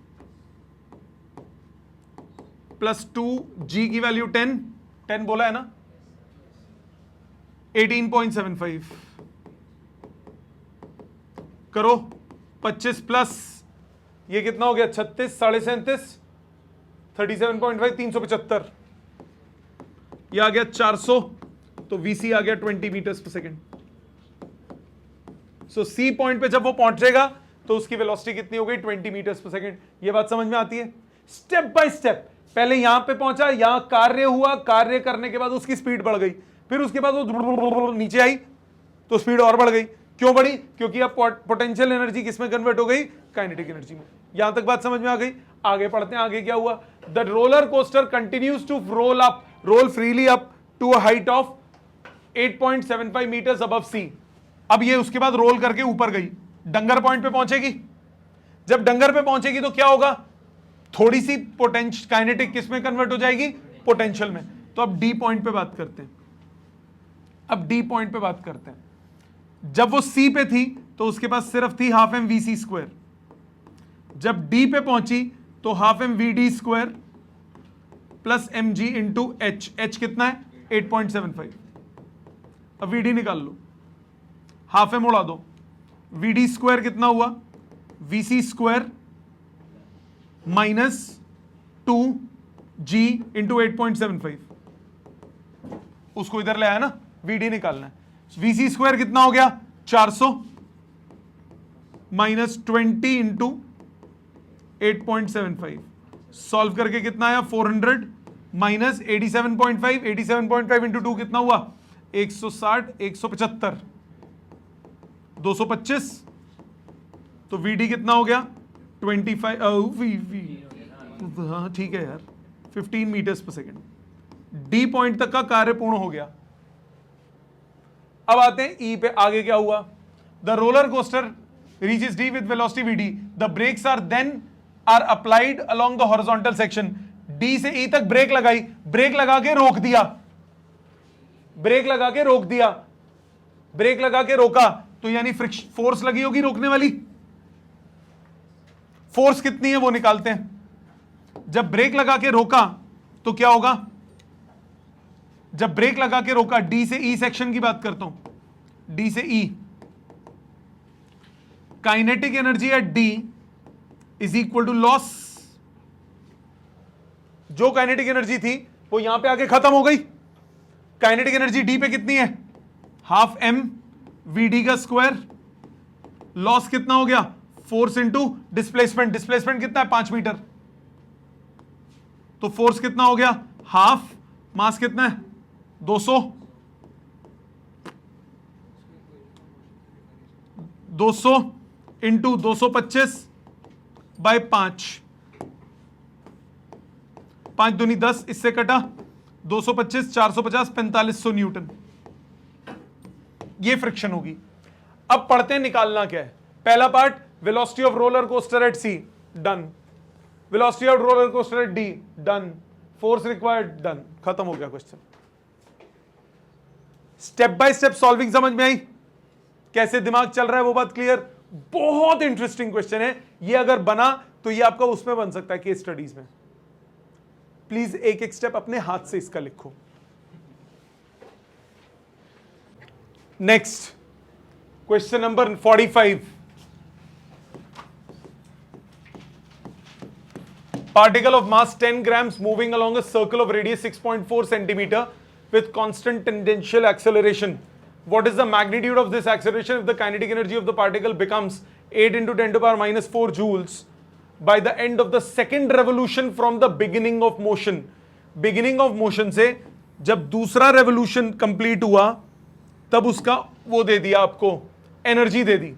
प्लस 2 g की वैल्यू 10 बोला है ना? 18.75 करो. 25 प्लस ये कितना हो गया? 36 37.5 37.5 375. ये आ गया 400. तो वीसी आ गया 20 मीटर्स पर सेकेंड. सो सी पॉइंट पे जब वो पहुंचेगा तो उसकी वेलोसिटी कितनी हो गई? 20 मीटर्स पर सेकेंड. ये बात समझ में आती है? Step by step. पहले यहां पे पहुंचा, यहां कार्य हुआ, कार्य करने के बाद उसकी स्पीड बढ़ गई, फिर उसके बाद वो नीचे आई तो स्पीड और बढ़ गई. क्यों बढ़ी? क्योंकि अब पोटेंशियल एनर्जी किसमें कन्वर्ट हो गई? काइनेटिक एनर्जी में. यहां तक बात समझ में आ गई? आगे पढ़ते हैं. आगे क्या हुआ? The roller coaster continues to roll freely up to a height of 8.75 metres above C. अब ये उसके बाद रोल करके ऊपर गई, डंगर पॉइंट पे पहुंचेगी. जब डंगर पे पहुंचेगी तो क्या होगा? थोड़ी सी पोटेंशियल काइनेटिक किस में कन्वर्ट हो जाएगी? पोटेंशियल में. तो अब डी पॉइंट पे बात करते हैं. अब डी पॉइंट पे बात करते हैं. जब वो सी पे थी तो उसके पास सिर्फ थी half M we C square. जब डी पे पहुंची तो half M V D square plus M G into H. H कितना है? 8.75. अब वी डी निकाल लो. हाफ एम उड़ा दो. वी डी स्क्वायर कितना हुआ? V C square minus 2g into 8.75, उसको इधर ले आया ना, vd निकालना है। vc स्क्वायर कितना हो गया 400 माइनस 20 इंटू 8.75, सॉल्व करके कितना आया 400 माइनस 87.5, 87.5 इंटू 2 कितना हुआ 160, 175, 225, तो vd कितना हो गया 25, हाँ ठीक है यार 15 मीटर्स पर सेकेंड। डी पॉइंट तक का कार्य पूर्ण हो गया। अब आते हैं ई पे, आगे क्या हुआ, the roller coaster reaches D with velocity vd, the brakes are then are applied along the horizontal section. D से ई तक ब्रेक लगाई, ब्रेक लगा के रोक दिया, ब्रेक लगा के रोक दिया, ब्रेक लगा के रोका, तो यानी फ्रिक्शन फोर्स लगी होगी रोकने वाली। फोर्स कितनी है वो निकालते हैं। जब ब्रेक लगा के रोका तो क्या होगा, जब ब्रेक लगा के रोका, डी से ई सेक्शन की बात करता हूं, डी से E, kinetic energy at D is equal to loss, जो काइनेटिक एनर्जी थी वो यहां पे आके खत्म हो गई। काइनेटिक एनर्जी डी पे कितनी है, हाफ एम वी डी का स्क्वायर, लॉस कितना हो गया फोर्स इंटू डिस्प्लेसमेंट, डिस्प्लेसमेंट कितना है 5 मीटर, तो फोर्स कितना हो गया हाफ, मास कितना है 200, 200 इंटू 225 बाय 5, 5 दूनी 10, इससे कटा 225, 450, 4500 न्यूटन, ये फ्रिक्शन होगी। अब पढ़ते हैं निकालना क्या है। पहला part, velocity of roller coaster at C, done. Velocity of roller coaster at D, done. Force required, done, खत्म हो गया question. Step by step solving समझ में आई, कैसे दिमाग चल रहा है वो बात क्लियर। बहुत इंटरेस्टिंग क्वेश्चन है ये, अगर बना तो ये आपका उसमें बन सकता है केस स्टडीज में। प्लीज एक एक स्टेप अपने हाथ से इसका लिखो। Next question number 45, particle of mass 10 grams moving along a circle of radius 6.4 centimeter with constant tangential acceleration. What is the magnitude of this acceleration if the kinetic energy of the particle becomes 8 into 10 to the power minus 4 joules by the end of the second revolution from the beginning of motion? Beginning of motion से जब दूसरा revolution complete हुआ तब उसका वो दे दिया आपको, energy they the.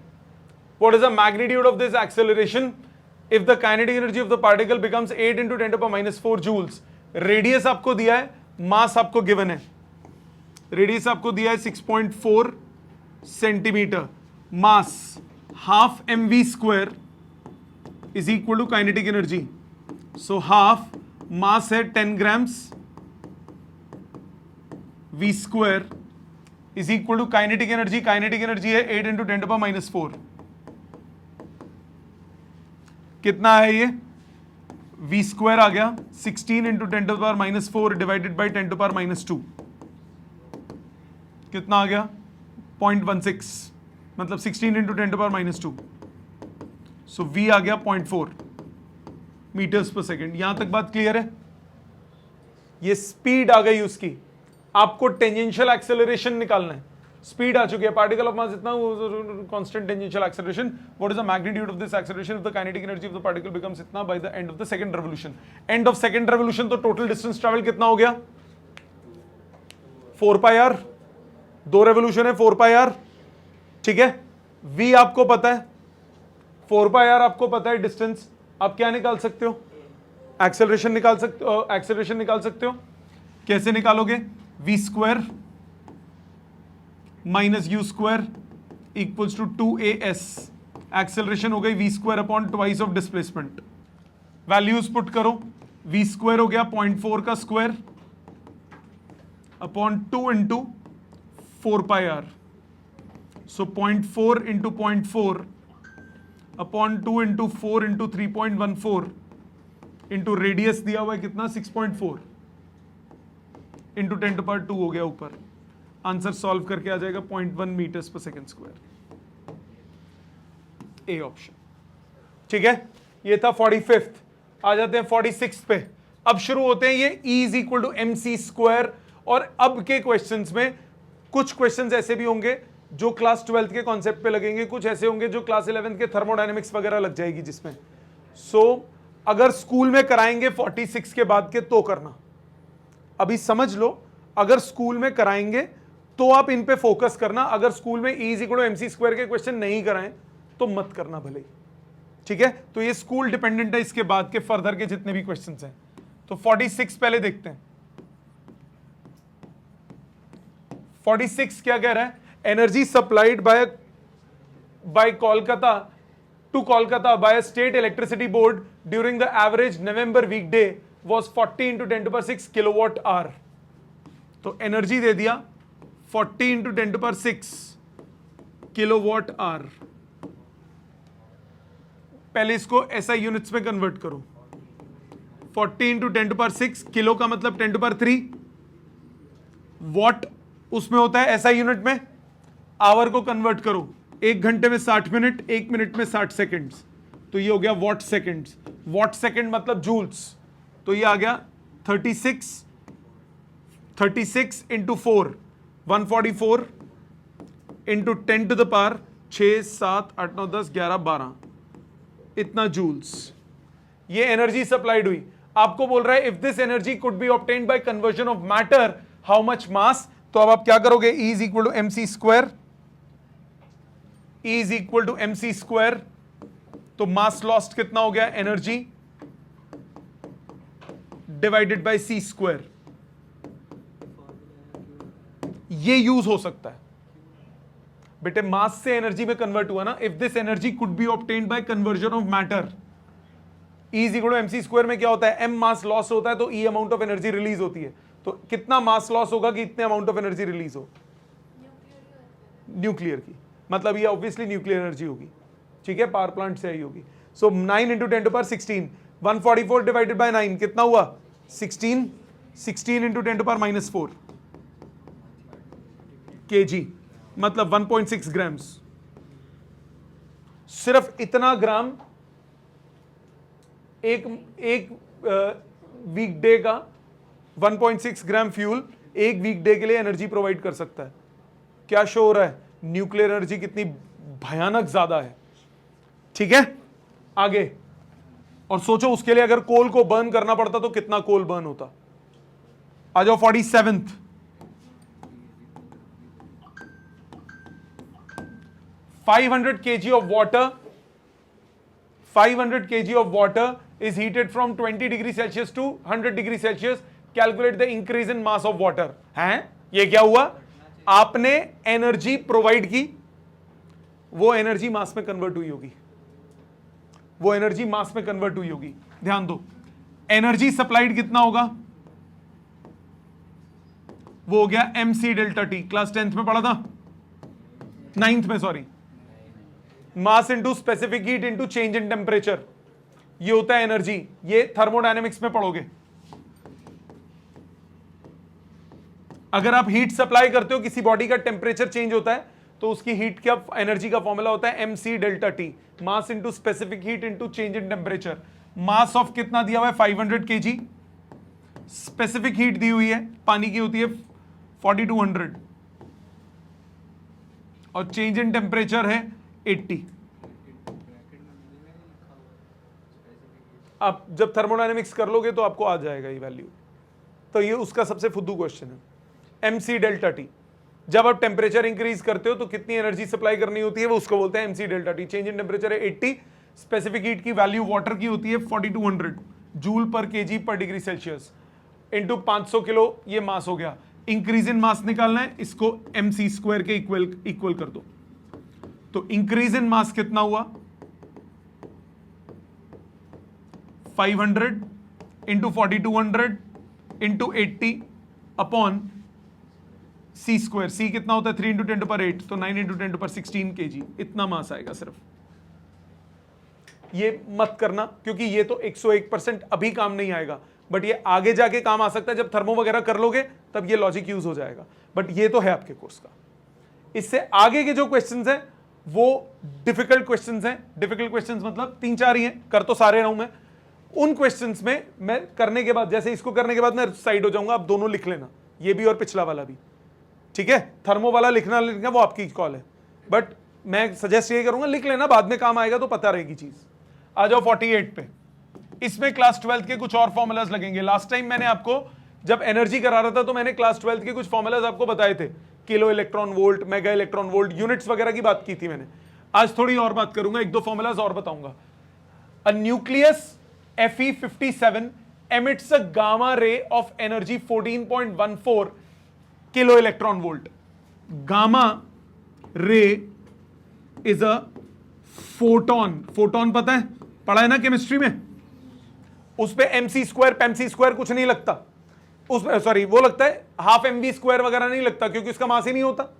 What is the magnitude of this acceleration if the kinetic energy of the particle becomes 8 into 10 to the power minus 4 joules? Radius आपको दिया है, मास आपको गिवन है, रेडियस आपको दिया है 6.4 centimetre, mass half mv square is equal to kinetic energy, so half mass है 10 grams, v square is equal to kinetic energy, kinetic energy है 8 इंटू 10 टू पावर माइनस 4, कितना है ये v स्क्वायर आ गया 16 into 10 to power minus 4 divided by 10 to power minus 2, कितना आ गया 0.16, मतलब 16 into 10 to power minus 2, so v आ गया 0.4 मीटर्स पर सेकेंड। यहां तक बात क्लियर है। ये स्पीड आ गई उसकी, आपको टेंजेंशियल एक्सेलरेशन निकालना है। स्पीड आ चुकी है, पार्टिकल ऑफ मास इतना, constant tangential acceleration, what is the magnitude of this acceleration if the kinetic energy of the particle becomes इतना by the end of the second revolution. End of second revolution तो total distance travel कितना हो गया 4 pi are, 2 revolution है 4 pi are, ठीक है। v आपको पता है 4 पाई आर, आपको पता है डिस्टेंस, आप क्या निकाल सकते हो, एक्सेलरेशन निकाल सकते हो, एक्सेलरेशन निकाल सकते हो। कैसे निकालोगे, v square minus U square equals to 2as, acceleration हो गई v square upon twice of displacement. Values put करो, v स्क्वायर हो गया 0.4 का square upon 2 into 4 pi R, so 0.4 into 0.4 upon 2 into 4 into 3.14 into radius दिया हुआ है कितना 6.4 इंटू 10 टू पावर 2 हो गया ऊपर। आंसर सॉल्व करके आ जाएगा 0.1 मीटर्स पर सेकेंड स्क्वायर, ए ऑप्शन, ठीक है। ये था 45th। आ जाते हैं 46 पे। अब शुरू होते हैं ये E is equal to M C square. और अब के क्वेश्चंस में कुछ क्वेश्चंस ऐसे भी होंगे जो क्लास 12th के कॉन्सेप्ट पे लगेंगे, कुछ ऐसे होंगे जो क्लास 11th के थर्मोडायनेमिक्स वगैरह लग जाएगी जिसमें। अगर स्कूल में कराएंगे 46 के बाद के तो करना, अभी समझ लो, अगर स्कूल में कराएंगे तो आप इन पे फोकस करना। अगर स्कूल में E is equal to M C square के क्वेश्चन नहीं कराएं तो मत करना भले ही, ठीक है। तो ये स्कूल डिपेंडेंट है इसके बाद के फर्दर के जितने भी क्वेश्चंस हैं। तो 46 पहले देखते हैं। 46 क्या कह रहा है? Energy supplied by Kolkata to Kolkata by state electricity board during the average November weekday was 40 into 10 to power 6 kilowatt hour. तो एनर्जी दे दिया 40 into 10 to power 6 kilowatt hour. पहले इसको एसआई यूनिट्स में कन्वर्ट करो। 40 into 10 to power 6 किलो का मतलब 10 to power 3 what उसमें होता है एसआई यूनिट में। आवर को कन्वर्ट करो, 1 घंटे में 60 मिनट, 1 मिनट में 60 सेकेंड्स, तो ये हो गया वॉट सेकेंड्स। वॉट सेकेंड मतलब जूल्स, तो ये आ गया 36 into 4 144 into 10 to the power 6 7 8 9 10 11 12 इतना जूल्स। ये एनर्जी सप्लाइड हुई। आपको बोल रहा है if this energy could be obtained by conversion of matter how much mass. तो अब आप क्या करोगे? E is equal to M C square. E is equal to M C square. तो मास लॉस्ट कितना हो गया? Energy divided by C square. ये यूज हो सकता है बेटे, मास से एनर्जी में कन्वर्ट हुआ ना। If this energy could be obtained by conversion of matter, E is equal to M C square में क्या होता है? M मास लॉस होता है तो E amount of energy release होती है। तो कितना मास लॉस होगा कि इतने अमाउंट ऑफ एनर्जी रिलीज हो? न्यूक्लियर की, मतलब ये ऑब्वियसली न्यूक्लियर एनर्जी होगी, ठीक है, पावर प्लांट से आई होगी। So 9 into 10 to power 16, 144 divided by 9 कितना हुआ? 16 इंटू 10 टू पावर -4 kg, मतलब 1.6 ग्राम्स। सिर्फ इतना ग्राम एक वीकडे का 1.6 ग्राम फ्यूल एक वीकडे के लिए एनर्जी प्रोवाइड कर सकता है। क्या शो हो रहा है? न्यूक्लियर एनर्जी कितनी भयानक ज्यादा है, ठीक है। आगे और सोचो उसके लिए अगर कोल को बर्न करना पड़ता तो कितना कोल बर्न होता। आ जाओ 47th। 500 kg of water 500 kg of water is heated from 20 degree Celsius to 100 degree Celsius. Calculate the increase in mass of water. हैं? ये क्या हुआ? आपने एनर्जी प्रोवाइड की, वो एनर्जी मास में कन्वर्ट हुई होगी, वो एनर्जी मास में कन्वर्ट हुई होगी। ध्यान दो, एनर्जी सप्लाइड कितना होगा? वो हो गया mc delta T. Class 10th में पढ़ा था, 9th में, sorry. Mass into specific heat into change in temperature, ये होता है एनर्जी। ये थर्मोडायनेमिक्स में पढ़ोगे। अगर आप हीट सप्लाई करते हो, किसी बॉडी का टेम्परेचर चेंज होता है तो उसकी हीट का एनर्जी का फॉर्मूला होता है mc delta T, mass into specific heat into change in temperature. Mass of कितना दिया हुआ है? 500 kg। स्पेसिफिक हीट दी हुई है, पानी की होती है 4200, और चेंज इन टेम्परेचर है 80। आप जब थर्मोडायनेमिक्स कर लोगे तो आपको आ जाएगा ये वैल्यू। तो ये उसका सबसे फुद्दू क्वेश्चन है, mc डेल्टा टी। जब आप टेम्परेचर इंक्रीज करते हो तो कितनी एनर्जी सप्लाई करनी होती है, वो उसको बोलते हैं mc delta T. Change in temperature है 80, स्पेसिफिक हीट की वैल्यू वाटर की होती है 4200 जूल पर केजी पर डिग्री सेल्सियस इंटू 500 किलो, ये मास हो गया। इंक्रीज इन मास निकालना है, इसको mc स्क्वायर के इक्वल कर दो। तो इंक्रीज इन मास कितना हुआ? 500 into 4200 into 80 upon c square. सी कितना होता है? 3 इंटू 10 टू पावर 8, तो 9 इंटू 10 टू पावर 16 kg, इतना मास आएगा सिर्फ। ये मत करना क्योंकि ये तो 101% अभी काम नहीं आएगा, बट ये आगे जाके काम आ सकता है। जब थर्मो वगैरह कर लोगे तब ये लॉजिक यूज हो जाएगा, बट ये तो है आपके कोर्स का। इससे आगे के जो क्वेश्चंस हैं वो डिफिकल्ट क्वेश्चंस हैं। डिफिकल्ट क्वेश्चंस मतलब 3-4 ही हैं, कर तो सारे रहा हूं मैं। उन क्वेश्चंस में मैं करने के बाद, जैसे इसको करने के बाद मैं साइड हो जाऊंगा, आप दोनों लिख लेना, ये भी और पिछला वाला भी, ठीक है। थर्मो वाला लिखना वो आपकी कॉल है, बट मैं सजेस्ट ये करूंगा लिख लेना, बाद में काम आएगा तो पता रहेगी चीज। आ जाओ 48 पे। इसमें क्लास 12 के कुछ और फॉर्मूलाज लगेंगे। लास्ट टाइम मैंने आपको जब एनर्जी करा रहा था तो मैंने क्लास 12 के कुछ फॉर्मूलाज आपको बताए थे, kilo electron volt, mega electron volt, units वगैरह की बात की थी मैंने। आज थोड़ी और बात करूंगा, एक दो फॉर्मूलाज और बताऊंगा। A nucleus Fe57 emits a gamma ray of energy 14.14 kilo electron volt. Gamma ray is a photon. Photon पता है, पढ़ा है ना केमिस्ट्री में? उस पे mc स्क्वायर पेमसी स्क्वायर कुछ नहीं लगता, उस सॉरी वो लगता है हाफ mv स्क्वायर वगैरह नहीं लगता, क्योंकि उसका मास ही नहीं होता,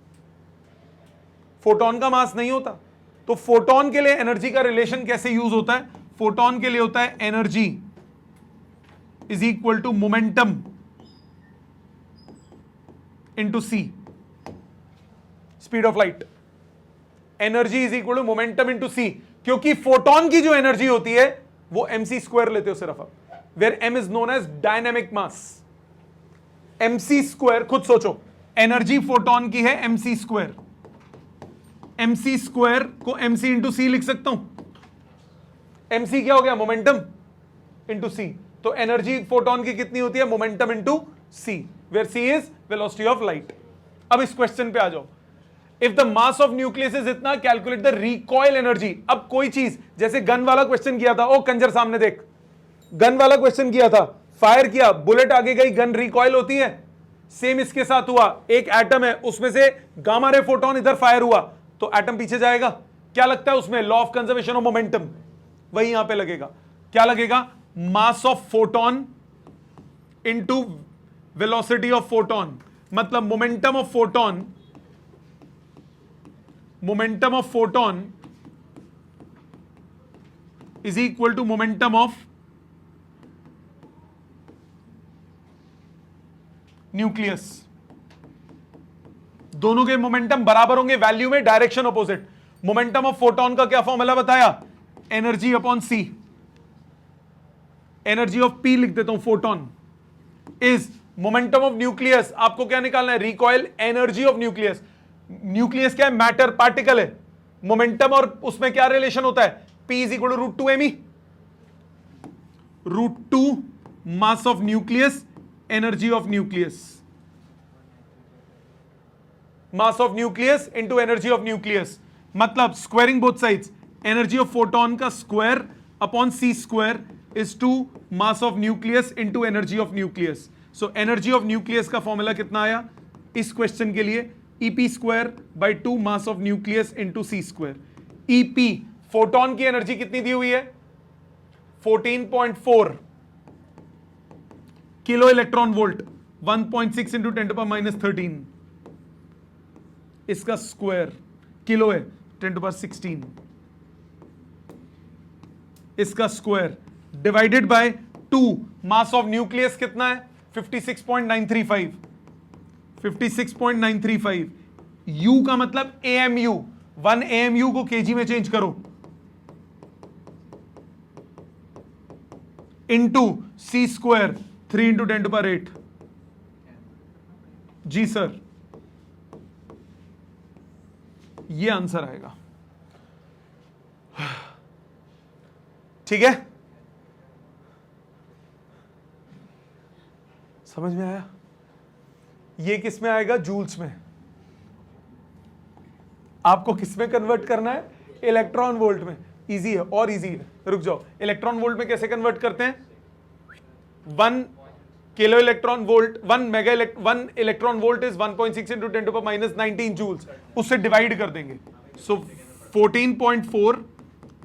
फोटोन का मास नहीं होता। तो फोटोन के लिए एनर्जी का रिलेशन कैसे यूज होता है? फोटोन के लिए होता है energy is equal to momentum into c, speed of light. Energy is equal to momentum into c, क्योंकि फोटोन की जो एनर्जी होती है वो mc स्क्वायर लेते हो सिर्फ आप, where m is known as dynamic mass. mc square, खुद सोचो, एनर्जी फोटोन की है mc स्क्वायर, mc स्क्वायर को mc इंटू सी लिख सकता हूं। mc क्या हो गया? Momentum into C. तो एनर्जी फोटोन की कितनी होती है? Momentum into C, where C is velocity of light. अब इस क्वेश्चन पे आ जाओ। If the mass of nucleus is इतना, कैलकुलेट द रिकॉइल एनर्जी। अब कोई चीज, जैसे गन वाला क्वेश्चन किया था, ओ कंजर सामने देख, गन वाला क्वेश्चन किया था, फायर किया, बुलेट आगे गई, गन रिकॉइल होती है। सेम इसके साथ हुआ, एक एटम है, उसमें से गामा रे फोटोन इधर फायर हुआ तो एटम पीछे जाएगा। क्या लगता है उसमें? Law of conservation of momentum, वही यहां पे लगेगा। क्या लगेगा? Mass of photon into velocity of photon, मतलब momentum of photon, momentum of photon is equal to momentum of nucleus. दोनों के मोमेंटम बराबर होंगे वैल्यू में, direction opposite. Momentum of photon का क्या फॉर्मूला बताया? Energy upon c, energy of p लिख देता हूं, photon is momentum of nucleus. आपको क्या निकालना है? Recoil energy of nucleus. Nucleus क्या है? मैटर, पार्टिकल है। मोमेंटम और उसमें क्या रिलेशन होता है? P is equal to √2 me, √2 mass of nucleus, energy of nucleus, mass of nucleus into energy of nucleus, मतलब squaring both sides, energy of photon का square upon c square is two mass of nucleus into energy of nucleus. So energy of nucleus का formula कितना आया इस question के लिए? EP square by 2 mass of nucleus into c square. EP photon की energy कितनी दी हुई है? 14.4 किलो इलेक्ट्रॉन वोल्ट, 1.6 इंटू 10⁻13, इसका स्क्वायर किलो है 10⁻16, इसका square divided by 2 mass of nucleus कितना है? 56.935, 56.935। U का मतलब AMU, 1 AMU को kg में चेंज करो, इंटू सी स्क्वायर 3 इंटू 10⁸। जी सर, ये आंसर आएगा, ठीक है? समझ में आया? ये किस में आएगा? जूल्स में। आपको किस में कन्वर्ट करना है? इलेक्ट्रॉन वोल्ट में। इजी है, और इजी है, रुक जाओ। इलेक्ट्रॉन वोल्ट में कैसे कन्वर्ट करते हैं? 1 kilo electron volt, 1 electron volt is 1.6 into 10⁻19 joules, उससे डिवाइड कर देंगे। सो 14.4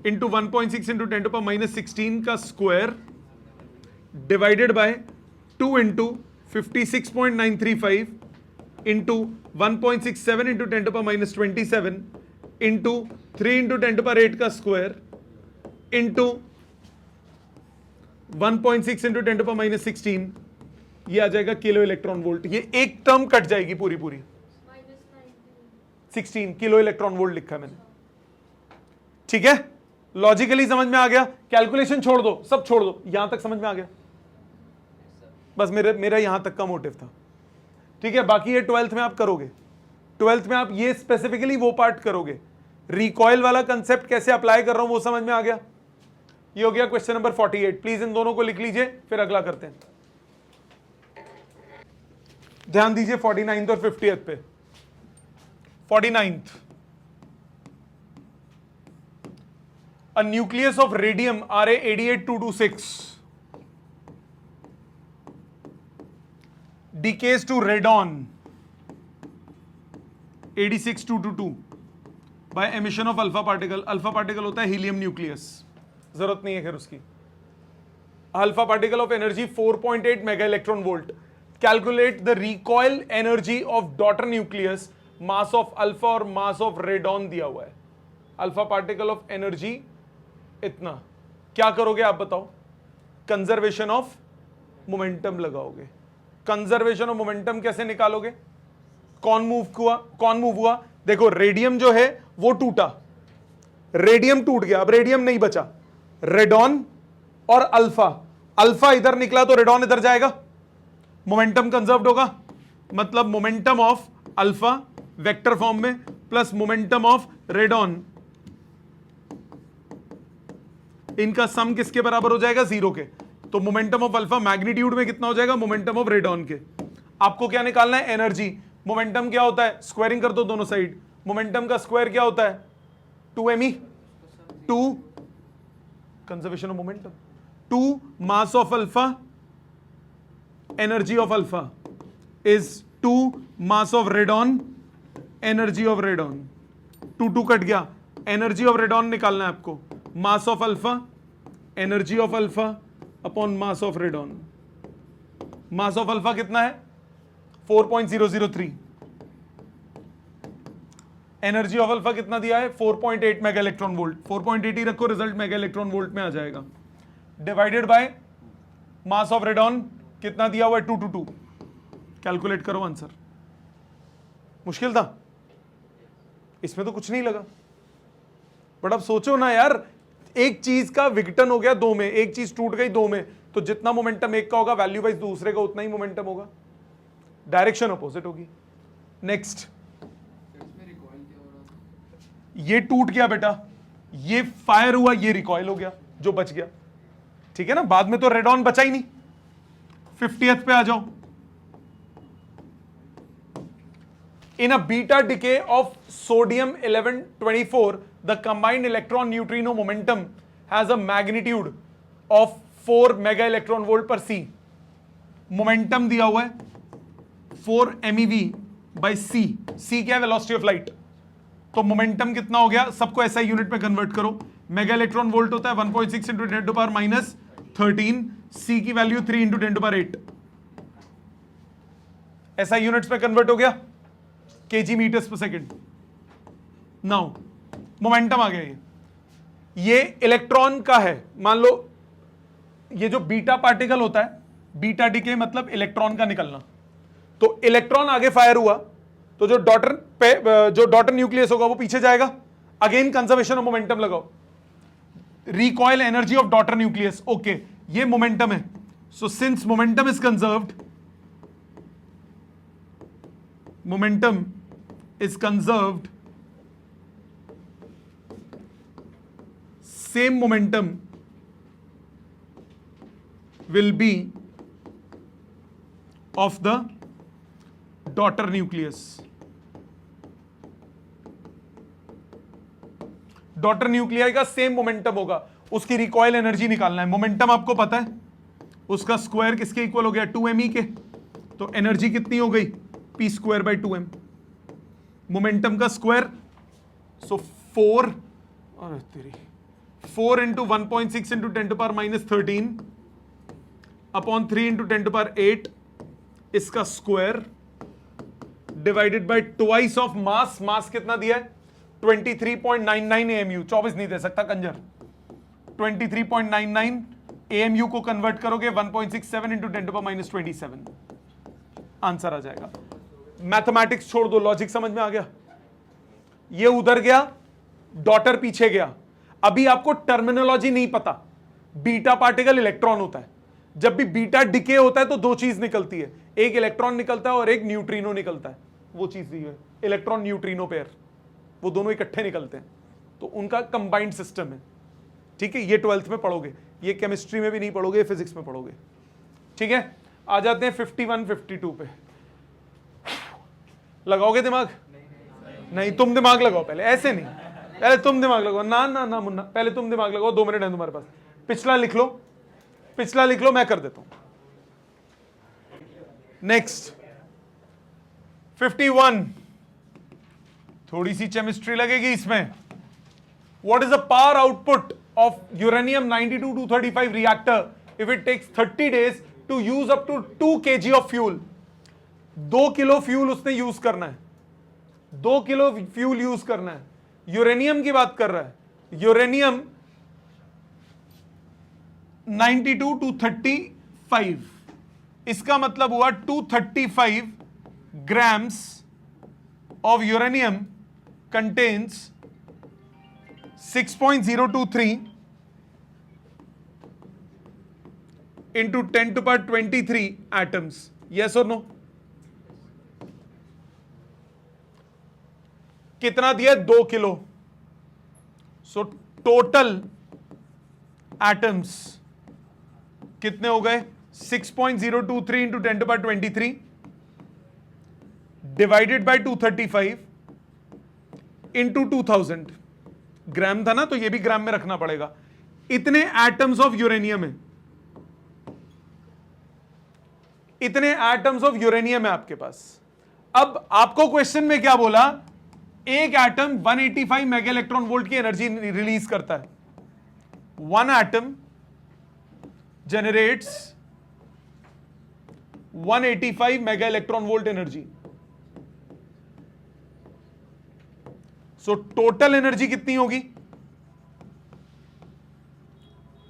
इंटू 1.6 इंटू 10⁻16 का square divided by 2 into 56.935 into 1.67 into 10⁻27 into 3 into 10⁸ का स्क्वायर इंटू 1.6 इंटू 10⁻16, ये आ जाएगा किलो इलेक्ट्रॉन वोल्ट। ये एक टर्म कट जाएगी पूरी पूरी, 16 किलो इलेक्ट्रॉन वोल्ट लिखा है मैंने, ठीक है? लॉजिकली समझ में आ गया? कैलकुलेशन छोड़ दो, सब छोड़ दो, यहां तक समझ में आ गया? बस मेरा यहां तक का मोटिव था, ठीक है। बाकी ये 12th में आप करोगे, 12th में आप ये स्पेसिफिकली वो पार्ट करोगे। रिकॉइल वाला कंसेप्ट कैसे अप्लाई कर रहा हूं वो समझ में आ गया? ये हो गया क्वेश्चन नंबर 48। प्लीज इन दोनों को लिख लीजिए, फिर अगला करते हैं। ध्यान दीजिए 49th और 50th पे। 49th, a nucleus of radium Ra88226 decays to radon 86222 by emission of alpha particle। Alpha particle होता है हीलियम न्यूक्लियस, जरूरत नहीं है खैर उसकी। Alpha particle of energy 4.8 mega electron volt. Calculate the recoil energy of daughter nucleus, mass of alpha और mass of radon दिया हुआ है। अल्फा पार्टिकल ऑफ एनर्जी इतना, क्या करोगे आप बताओ? कंजर्वेशन ऑफ मोमेंटम लगाओगे। कंजर्वेशन ऑफ मोमेंटम कैसे निकालोगे? कौन मूव हुआ? देखो रेडियम जो है वो टूटा, रेडियम टूट गया, अब रेडियम नहीं बचा, रेडॉन और अल्फा। अल्फा इधर निकला तो रेडॉन इधर जाएगा, मोमेंटम कंजर्व्ड होगा। मतलब momentum of alpha vector form में प्लस मोमेंटम ऑफ रेडॉन, इनका सम किसके बराबर हो जाएगा? 0 के। तो मोमेंटम ऑफ अल्फा मैग्नीट्यूड में कितना हो जाएगा? मोमेंटम ऑफ रेडॉन के। आपको क्या निकालना है? एनर्जी। मोमेंटम क्या होता है? स्क्वायरिंग कर दो दोनों साइड। मोमेंटम का स्क्वायर क्या होता है? 2me, 2 conservation of momentum, 2 mass of alpha, energy of alpha is 2 mass of radon, energy of radon. 2 cut गया, एनर्जी ऑफ रेडॉन निकालना है आपको। Mass of alpha, energy of alpha upon mass of radon. Mass of alpha कितना है? 4.003। Energy of alpha कितना दिया है? 4.8 mega electron volt. 4.8 ही रखो, रिजल्ट मेगा इलेक्ट्रॉन वोल्ट में आ जाएगा। Divided by mass of radon कितना दिया हुआ है? 222। कैलकुलेट करो आंसर। मुश्किल था? इसमें तो कुछ नहीं लगा, बट अब सोचो ना यार, एक चीज का विघटन हो गया 2 में, एक चीज टूट गई 2 में, तो जितना मोमेंटम एक का होगा वैल्यू वाइज दूसरे का उतना ही मोमेंटम होगा, डायरेक्शन अपोजिट होगी। नेक्स्ट, ये टूट गया बेटा, ये फायर हुआ, ये रिकॉइल हो गया जो बच गया, ठीक है ना। बाद में तो रेडॉन बचा ही नहीं। 50th पे आ जाओ। In a beta decay of sodium 1124, the combined electron neutrino momentum has a magnitude of 4 mega electron volt per c. Momentum दिया हुआ है 4 MeV by c. c क्या है? Velocity of light. तो मोमेंटम कितना हो गया? सबको ऐसा यूनिट में कन्वर्ट करो। मेगा इलेक्ट्रॉन वोल्ट होता है 1.6 into 10 to power minus 13। c की वैल्यू 3 इंटू 10 टू पावर 8। ऐसा यूनिट्स में कन्वर्ट हो गया, kg मीटर्स पर सेकेंड। नाउ मोमेंटम आ गया। ये इलेक्ट्रॉन का है। मान लो ये जो बीटा पार्टिकल होता है, बीटा डिके मतलब इलेक्ट्रॉन का निकलना, तो इलेक्ट्रॉन आगे फायर हुआ तो जो डॉटर न्यूक्लियस होगा वो पीछे जाएगा। अगेन कंजर्वेशन ऑफ मोमेंटम लगाओ। Recoil energy of daughter nucleus, okay, ये मोमेंटम है। So since momentum is conserved, momentum is conserved, same momentum will be of the daughter nucleus. Daughter nuclei का same momentum होगा, उसकी recoil energy निकालना है। Momentum आपको पता है, उसका स्क्वायर किसके इक्वल हो गया? 2me के। तो एनर्जी कितनी हो गई? p square by 2m। Momentum का square, so 4 into 1.6 into 10 to power minus 13 upon 3 into 10 to power 8, इसका square divided by twice of mass. Mass कितना दिया है? 23.99 AMU। 24 नहीं दे सकता कंजर। 23.99 AMU को कन्वर्ट करोगे 1.67 into 10 to power minus 27, answer आ जाएगा। मैथमेटिक्स छोड़ दो, लॉजिक समझ में आ गया। ये उधर गया, डॉटर पीछे गया। अभी आपको टर्मिनोलॉजी नहीं पता। बीटा पार्टिकल इलेक्ट्रॉन होता है, जब भी बीटा डिके होता है तो दो चीज निकलती है, एक इलेक्ट्रॉन निकलता है और एक न्यूट्रिनो निकलता है। वो चीज दी है इलेक्ट्रॉन न्यूट्रिनो पेयर, वो दोनों इकट्ठे निकलते हैं, तो उनका कंबाइंड सिस्टम है। ठीक है, ये 12th में पढ़ोगे, ये केमिस्ट्री में भी नहीं पढ़ोगे, फिजिक्स में पढ़ोगे। ठीक है, आ जाते हैं 51 52 पे। लगाओगे दिमाग? नहीं, तुम दिमाग लगाओ पहले, ऐसे नहीं, पहले तुम दिमाग लगाओ। ना ना ना मुन्ना, पहले तुम दिमाग लगाओ, 2 मिनट है तुम्हारे पास। पिछला लिख लो, पिछला लिख लो, मैं कर देता हूं। नेक्स्ट 51, थोड़ी सी केमिस्ट्री लगेगी इसमें। What is the power output of uranium 92-235 reactor if it takes 30 days to use up to 2 kg of fuel? 2 kilo fuel उसने यूज करना है, 2 किलो फ्यूल यूज करना है। यूरेनियम की बात कर रहा है, यूरेनियम 92-235, इसका मतलब हुआ 235 grams of uranium contains 6.023 into 10 to the power 23 atoms. Yes or no? कितना दिया? 2 किलो। सो टोटल एटम्स कितने हो गए? 6.023 into 10 to the power 23 divided by 235 into 2000। ग्राम था ना, तो ये भी ग्राम में रखना पड़ेगा। इतने एटम्स ऑफ यूरेनियम है, इतने एटम्स ऑफ यूरेनियम है आपके पास। अब आपको क्वेश्चन में क्या बोला? एक एटम 185 मेगा इलेक्ट्रॉन वोल्ट की एनर्जी रिलीज करता है। One atom generates 185 mega electron volt energy. So total energy कितनी होगी?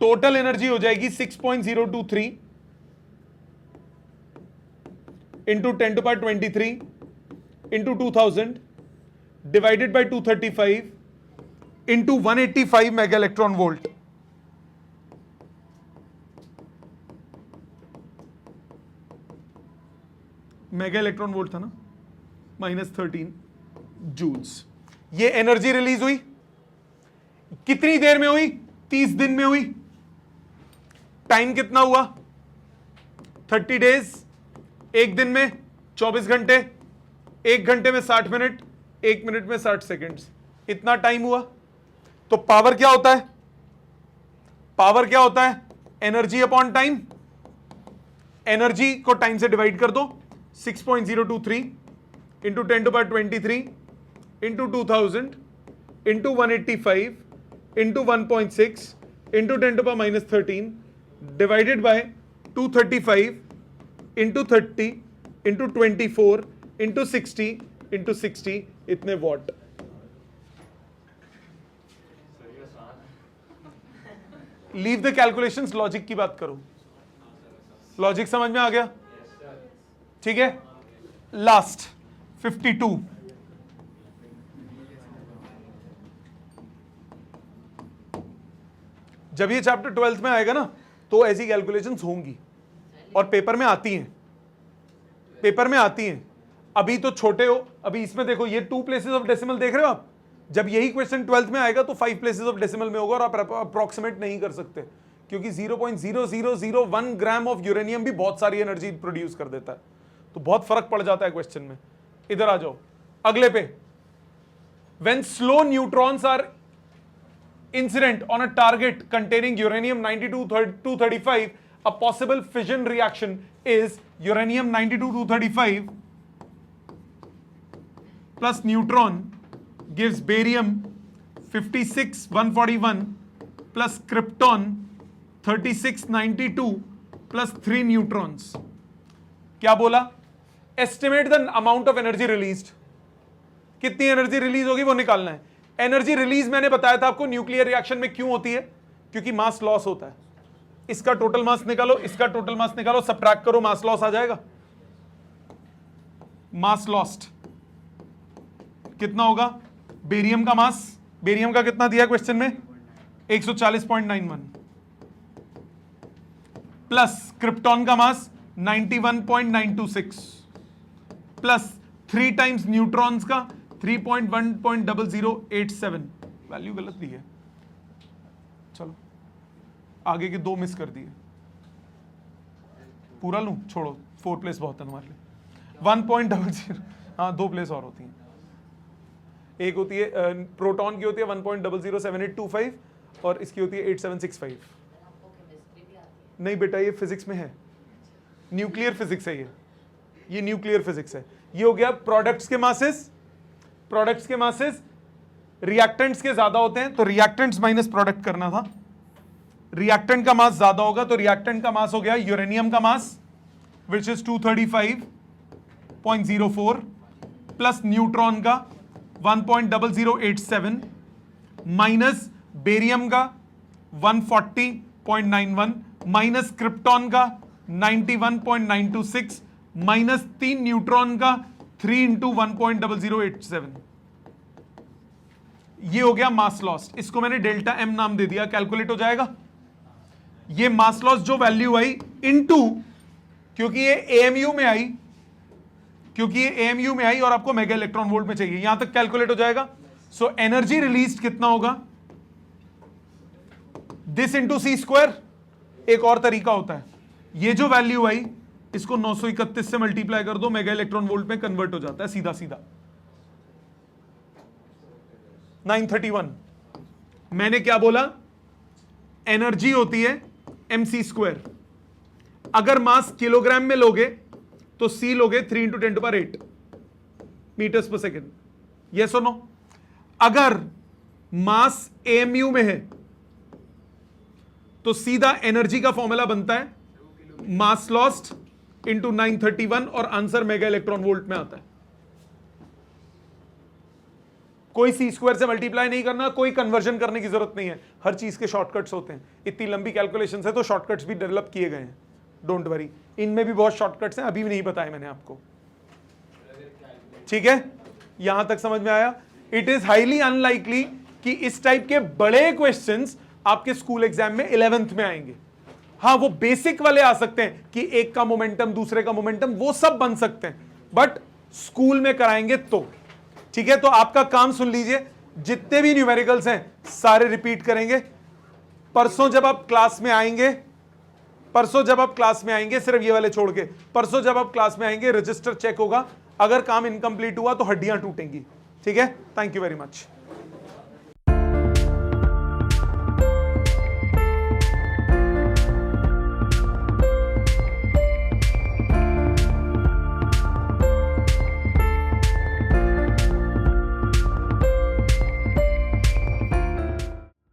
टोटल एनर्जी हो जाएगी 6.023 into 10 to the power 23 into 2000 divided by 235 into 185 mega electron volt. Mega electron volt था ना, -13 joules. ये एनर्जी रिलीज हुई कितनी देर में हुई? 30 दिन में हुई। टाइम कितना हुआ? 30 डेज। एक दिन में 24 घंटे, 1 घंटे में 60 मिनट, 1 मिनट में 60 सेकेंड्स, इतना टाइम हुआ। तो पावर क्या होता है? पावर क्या होता है? Energy upon time. एनर्जी को टाइम से डिवाइड कर दो, 6.023 into 10 to the power 23 into 2000 into 185 into 1.6 into 10 to the power -13 divided by 235 into 30 into 24 into 60 into 60, इतने what. Leave the calculations, logic की बात करो। लॉजिक समझ में आ गया? ठीक है। लास्ट 52, जब ये चैप्टर 12th में आएगा ना तो ऐसी कैलकुलेशंस होंगी और पेपर में आती हैं, पेपर में आती हैं। अभी तो छोटे हो, अभी इसमें देखो ये 2 प्लेसेस ऑफ डेसिमल देख रहे हो आप। जब यही क्वेश्चन 12th में आएगा तो 5 प्लेसेस ऑफ डेसिमल में होगा और आप अप्रोक्सीमेट नहीं कर सकते, क्योंकि 0.0001 ग्राम ऑफ यूरेनियम भी बहुत सारी एनर्जी प्रोड्यूस कर देता है, तो बहुत फर्क पड़ जाता है क्वेश्चन में। इधर आ जाओ अगले पे। When slow neutrons are incident on a target containing uranium 92-235, a possible fission reaction is uranium 92-235 plus neutron gives barium 56-141 plus krypton 36-92 plus 3 neutrons. क्या बोला? Estimate the amount of energy released. कितनी energy release होगी वो निकालना है। Energy release मैंने बताया था आपको न्यूक्लियर रिएक्शन में क्यों होती है? क्योंकि मास लॉस होता है। इसका टोटल मास निकालो, इसका टोटल मास निकालो, सबट्रैक्ट करो, मास लॉस आ जाएगा। मास लॉस्ट कितना होगा? बेरियम का मास, बेरियम का कितना दिया क्वेश्चन में? 140.91 प्लस क्रिप्टॉन का मास 91.926 प्लस 3 टाइम्स न्यूट्रॉन्स का 3.1.0087। वैल्यू गलत दी है, चलो आगे के 2 मिस कर दिए, पूरा लूं, छोड़ो 4 प्लेस बहुत है हमारे लिए। 1.00, हाँ 2 प्लेस और होती हैं, एक होती है प्रोटॉन की होती है 1.007825 और इसकी होती है 8765। नहीं बेटा ये फिजिक्स में है, न्यूक्लियर फिजिक्स है ये न्यूक्लियर फिजिक्स है। ये हो गया प्रोडक्ट्स के मासेस, प्रोडक्ट्स के मासेस रिएक्टेंट्स के ज्यादा होते हैं तो रिएक्टेंट्स माइनस प्रोडक्ट करना था, रिएक्टेंट का मास ज्यादा होगा तो रिएक्टेंट का मास हो गया यूरेनियम का मास विच इज 235.04 प्लस न्यूट्रॉन का 1.0087 माइनस बेरियम का 140.91 माइनस क्रिप्टॉन का 91.926 माइनस 3 न्यूट्रॉन का 3 इंटू 1.0087। ये हो गया मास लॉस, इसको मैंने डेल्टा एम नाम दे दिया, कैलकुलेट हो जाएगा। ये मास लॉस जो वैल्यू आई इनटू, क्योंकि ये एएमयू में आई, क्योंकि ये एएमयू में आई और आपको मेगा इलेक्ट्रॉन वोल्ट में चाहिए, यहां तक कैलकुलेट हो जाएगा। सो एनर्जी रिलीज कितना होगा, दिस इंटू सी स्क्वायर। एक और तरीका होता है, ये जो वैल्यू आई इसको 931 से मल्टीप्लाई कर दो, मेगा इलेक्ट्रॉन वोल्ट में कन्वर्ट हो जाता है सीधा सीधा। 931। मैंने क्या बोला, एनर्जी होती है mc स्क्वायर, अगर मास किलोग्राम में लोगे तो c लोगे 3 इंटू 10⁸ मीटर्स पर सेकेंड, यस और नो। अगर मास एमयू में है तो सीधा एनर्जी का फॉर्मूला बनता है मास लॉस्ट इंटू 931 और आंसर मेगा इलेक्ट्रॉन वोल्ट में आता है। कोई सी स्क्वायर से मल्टीप्लाई नहीं करना, कोई कन्वर्जन करने की जरूरत नहीं है, हर चीज के शॉर्टकट्स होते हैं। इतनी लंबी कैलकुलेशन है तो शॉर्टकट्स भी डेवलप किए गए हैं, डोंट वरी, इनमें भी बहुत शॉर्टकट्स हैं, अभी भी नहीं बताए मैंने आपको, ठीक है। यहां तक समझ में आया। इट इज हाईली अनलाइकली कि इस टाइप के बड़े क्वेश्चंस आपके स्कूल एग्जाम में 11th में आएंगे। हाँ वो बेसिक वाले आ सकते हैं कि एक का मोमेंटम दूसरे का मोमेंटम, वो सब बन सकते हैं, बट स्कूल में कराएंगे तो ठीक है। तो आपका काम सुन लीजिए, जितने भी न्यूमेरिकल्स हैं सारे रिपीट करेंगे। परसों जब आप क्लास में आएंगे, सिर्फ ये वाले छोड़ के, परसों जब आप क्लास में आएंगे रजिस्टर चेक होगा, अगर काम इनकम्प्लीट हुआ तो हड्डियां टूटेंगी, ठीक है। Thank you very much.